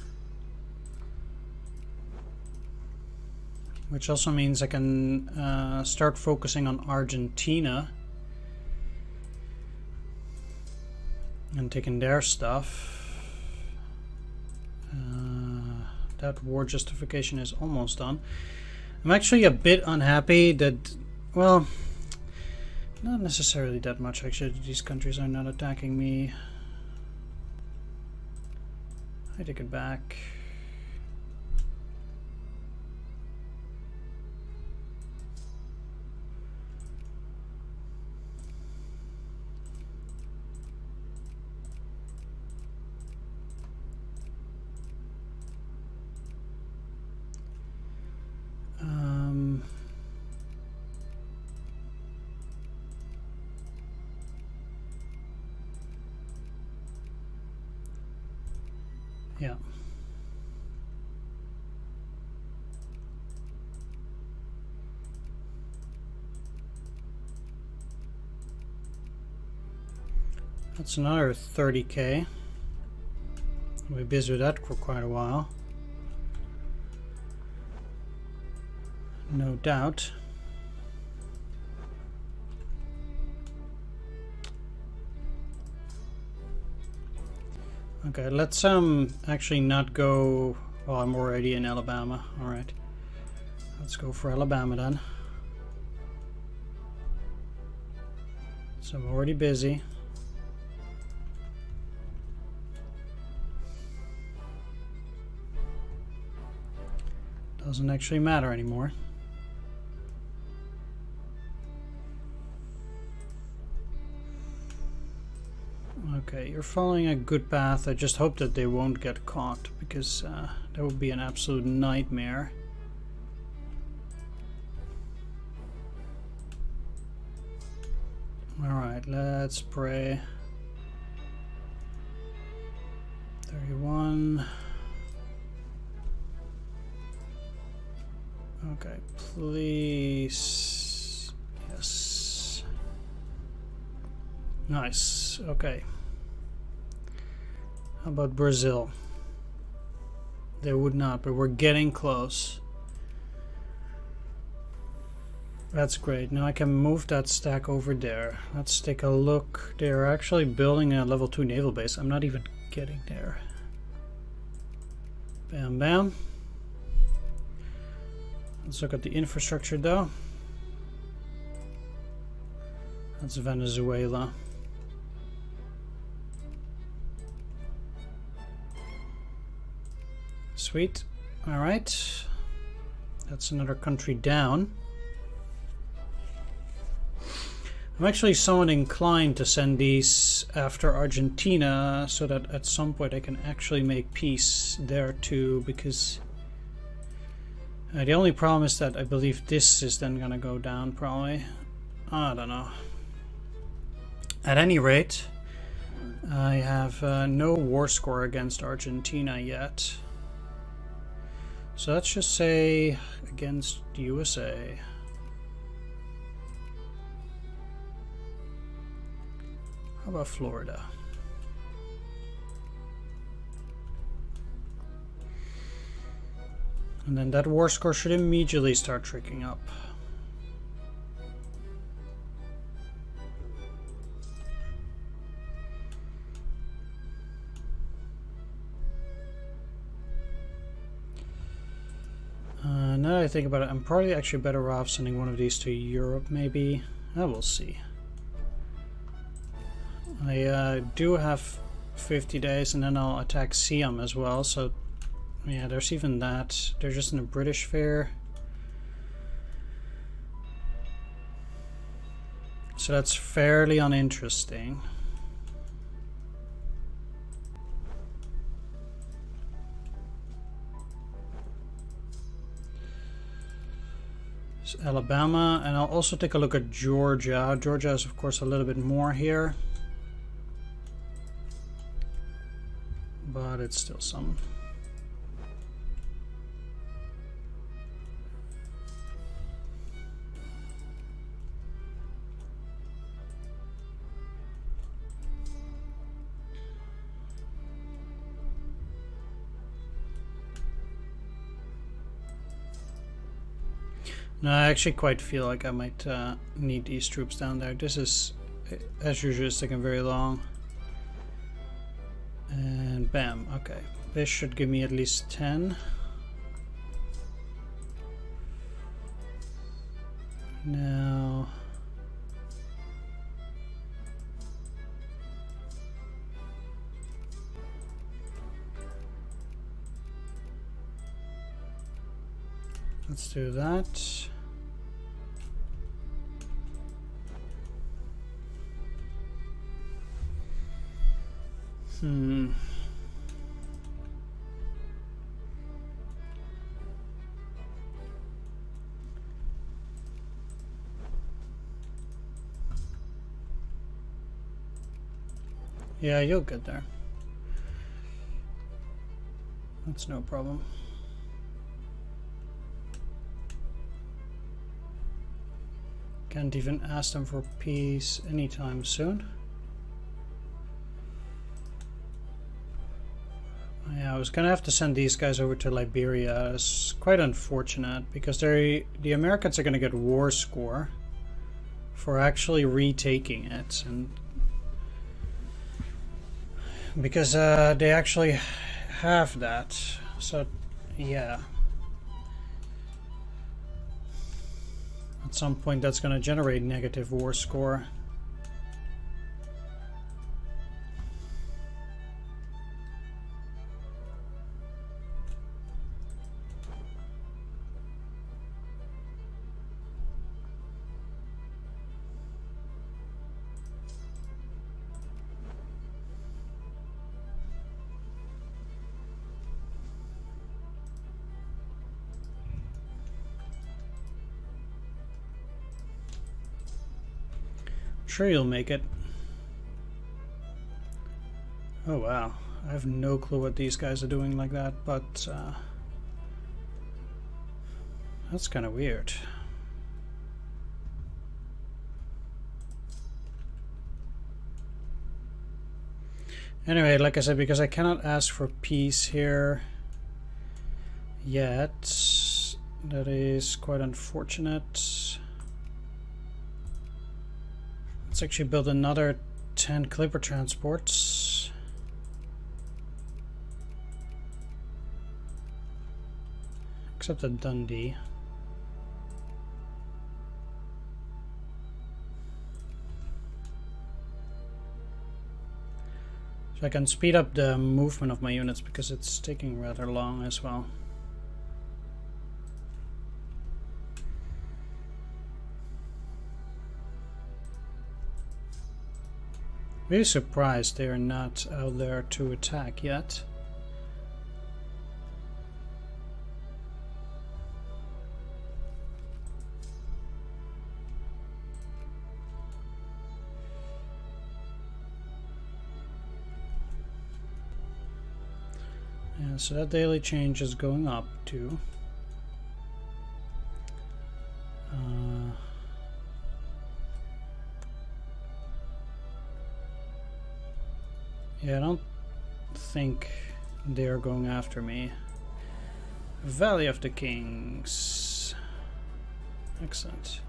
Which also means I can start focusing on Argentina and taking their stuff. That war justification is almost done. I'm actually a bit unhappy that, well, not necessarily that much actually. These countries are not attacking me. I take it back. Yeah. That's another 30k. We'll be busy with that for quite a while. No doubt. Okay, let's actually not go. Well, I'm already in Alabama. All right, let's go for Alabama then. So I'm already busy. Doesn't actually matter anymore. Okay, you're following a good path. I just hope that they won't get caught, because that would be an absolute nightmare. Alright, let's pray. 31. Okay, please. Yes. Nice. Okay. How about Brazil? They would not, but we're getting close. That's great. Now I can move that stack over there. Let's take a look. They're actually building a level 2 naval base. I'm not even getting there. Bam, bam. Let's look at the infrastructure though. That's Venezuela. Sweet. Alright. That's another country down. I'm actually somewhat inclined to send these after Argentina so that at some point I can actually make peace there too, because the only problem is that I believe this is then gonna go down probably. I don't know. At any rate, I have no war score against Argentina yet. So let's just say against the USA. How about Florida? And then that war score should immediately start tricking up. Now that I think about it, I'm probably actually better off sending one of these to Europe, maybe. We'll see. I do have 50 days, and then I'll attack Siam as well, so yeah, there's even that. They're just in a British fair. So that's fairly uninteresting. So Alabama, and I'll also take a look at Georgia. Georgia is of course a little bit more here, but it's still some. No, I actually quite feel like I might need these troops down there. This is, as usual, it's taking very long. And bam, okay. This should give me at least 10. Now... let's do that. Yeah, you'll get there. That's no problem. Can't even ask them for peace anytime soon. Yeah, I was gonna have to send these guys over to Liberia. It's quite unfortunate because the Americans are gonna get war score for actually retaking it, and because they actually have that. So yeah, at some point that's gonna generate negative war score. Sure you'll make it. Oh wow, I have no clue what these guys are doing like that, but that's kind of weird. Anyway, like I said, because I cannot ask for peace here yet, that is quite unfortunate. Let's actually build another 10 clipper transports. Except at Dundee. So I can speed up the movement of my units because it's taking rather long as well. Really surprised they are not out there to attack yet. Yeah, so that daily change is going up too. Yeah, I don't think they're going after me. Valley of the Kings. Excellent.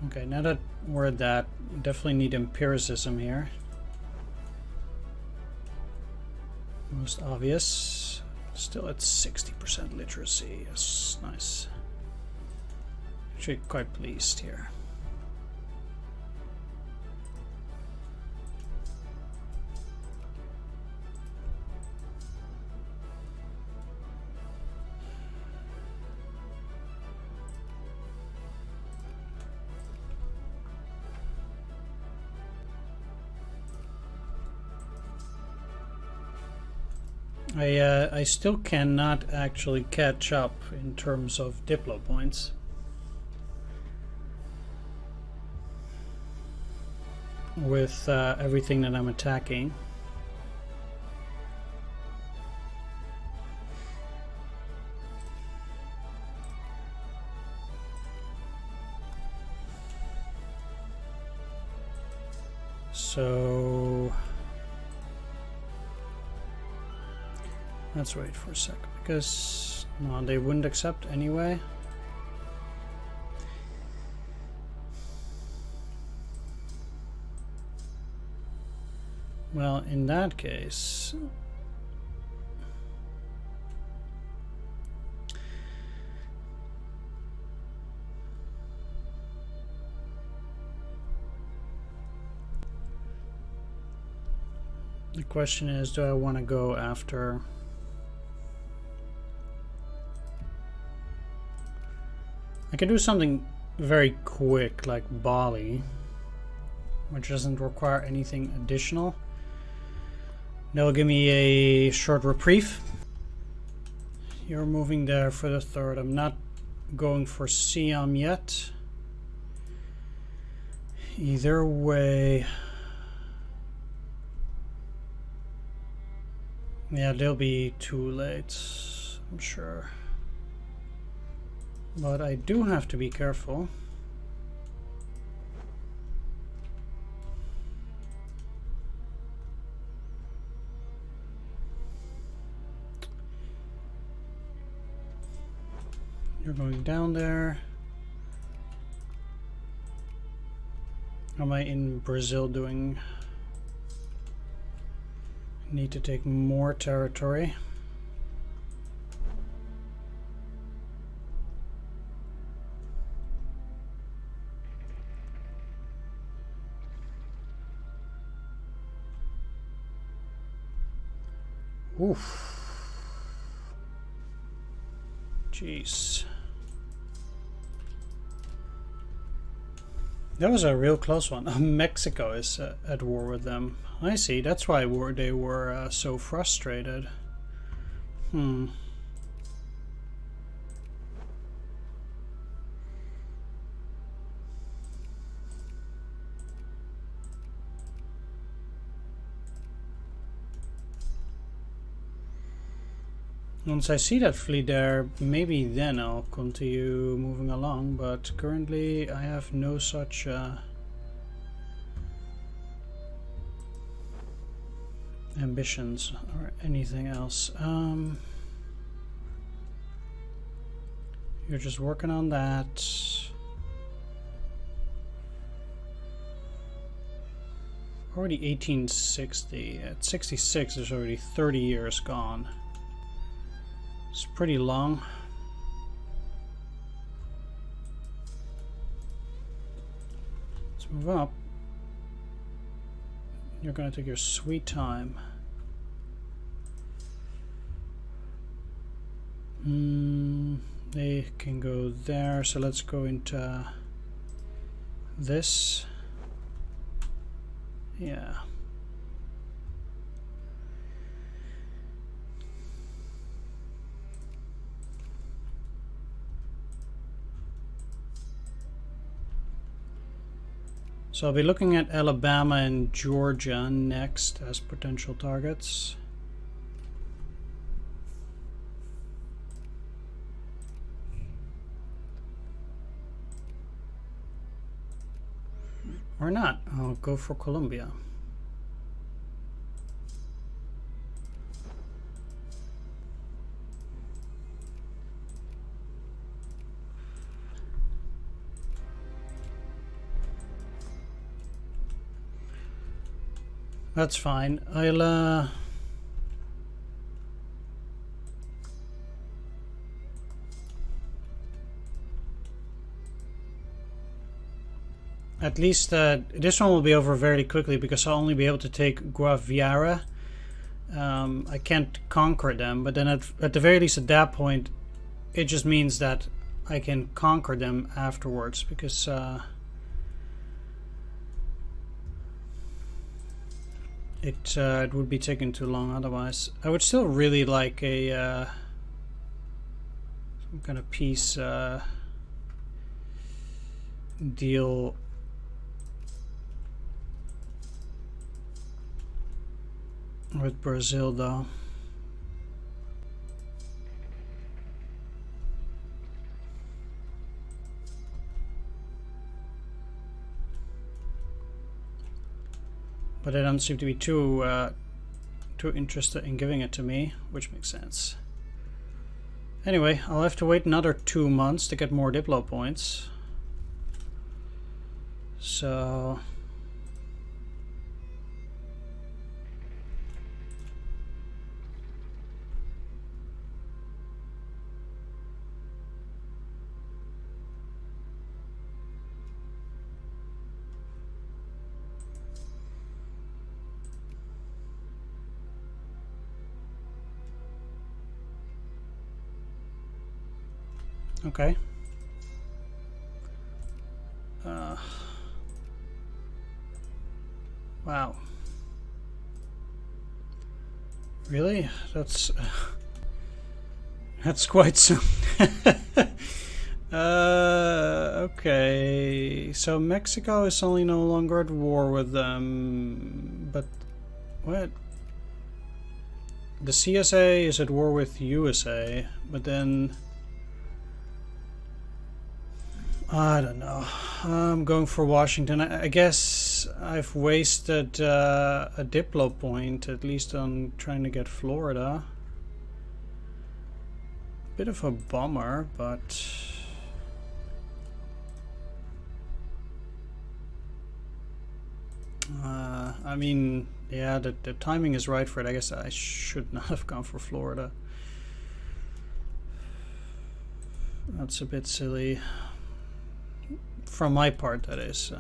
Okay, now that we're at that, definitely need empiricism here. Most obvious. Still at 60% literacy. Yes, nice. Actually quite pleased here. I still cannot actually catch up in terms of Diplo points. With everything that I'm attacking. So let's wait for a second, because no, they wouldn't accept anyway. Well, in that case, the question is, do I want to go after I can do something very quick like Bali, which doesn't require anything additional. That'll give me a short reprieve. You're moving there for the third. I'm not going for Siam yet. Either way, yeah, they'll be too late, I'm sure. But I do have to be careful. You're going down there. How am I in Brazil doing? Need to take more territory. Oof. Jeez. That was a real close one. Mexico is at war with them. I see. That's why they were so frustrated. Once I see that fleet there, maybe then I'll continue moving along, but currently I have no such ambitions or anything else. You're just working on that. Already 1860. At 66 there's already 30 years gone. It's pretty long. Let's move up. You're gonna take your sweet time. They can go there, so let's go into this. Yeah. So I'll be looking at Alabama and Georgia next as potential targets. Or not. I'll go for Colombia. That's fine. I'll at least this one will be over very quickly because I'll only be able to take Guaviare. I can't conquer them, but then at the very least at that point it just means that I can conquer them afterwards because it would be taking too long otherwise. I would still really like a some kind of peace deal with Brazil though. But they don't seem to be too interested in giving it to me, which makes sense. Anyway, I'll have to wait another 2 months to get more Diplo points. So okay. Wow. Really? That's quite some. Okay. So Mexico is only no longer at war with them, but what? The CSA is at war with USA, but then I don't know. I'm going for Washington. I guess I've wasted a Diplo point, at least on trying to get Florida. Bit of a bummer, but I mean, yeah, the timing is right for it. I guess I should not have gone for Florida. That's a bit silly. From my part, that is.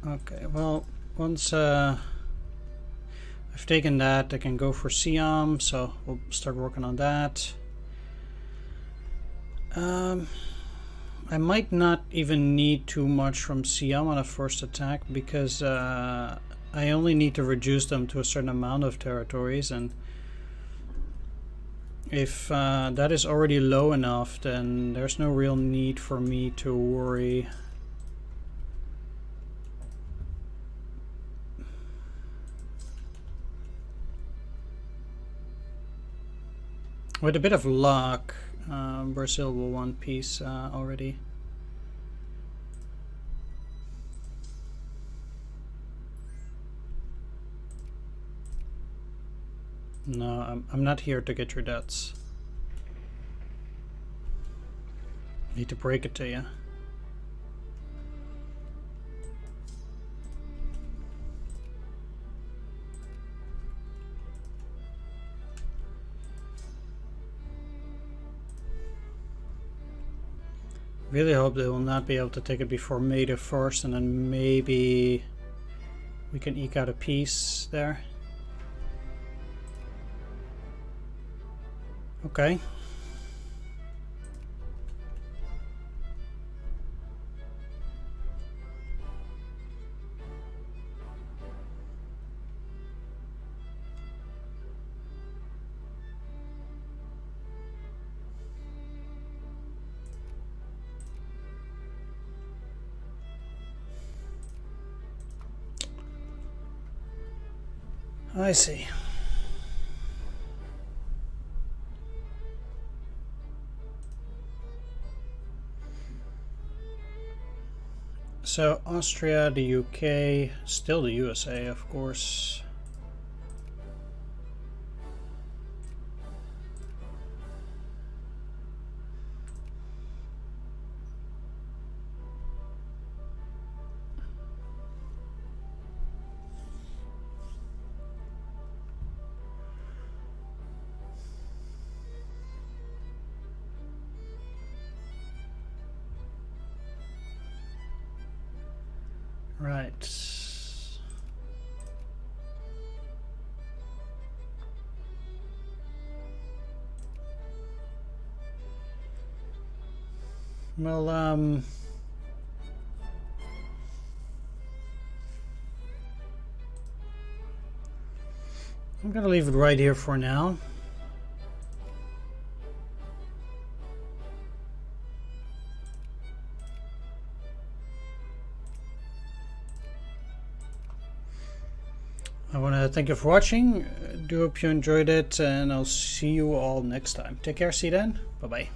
Okay, well, once I've taken that, I can go for Siam, so we'll start working on that. I might not even need too much from Siam on a first attack, because I only need to reduce them to a certain amount of territories, and if that is already low enough, then there's no real need for me to worry. With a bit of luck, Brazil will want peace already. No, I'm not here to get your debts. Need to break it to you. Really hope they will not be able to take it before May the 1st, and then maybe we can eke out a peace there. Okay. I see. So Austria, the UK, still the USA, of course. Right. Well, I'm gonna leave it right here for now. I want to thank you for watching. Do hope you enjoyed it, and I'll see you all next time. Take care, see you then. Bye bye.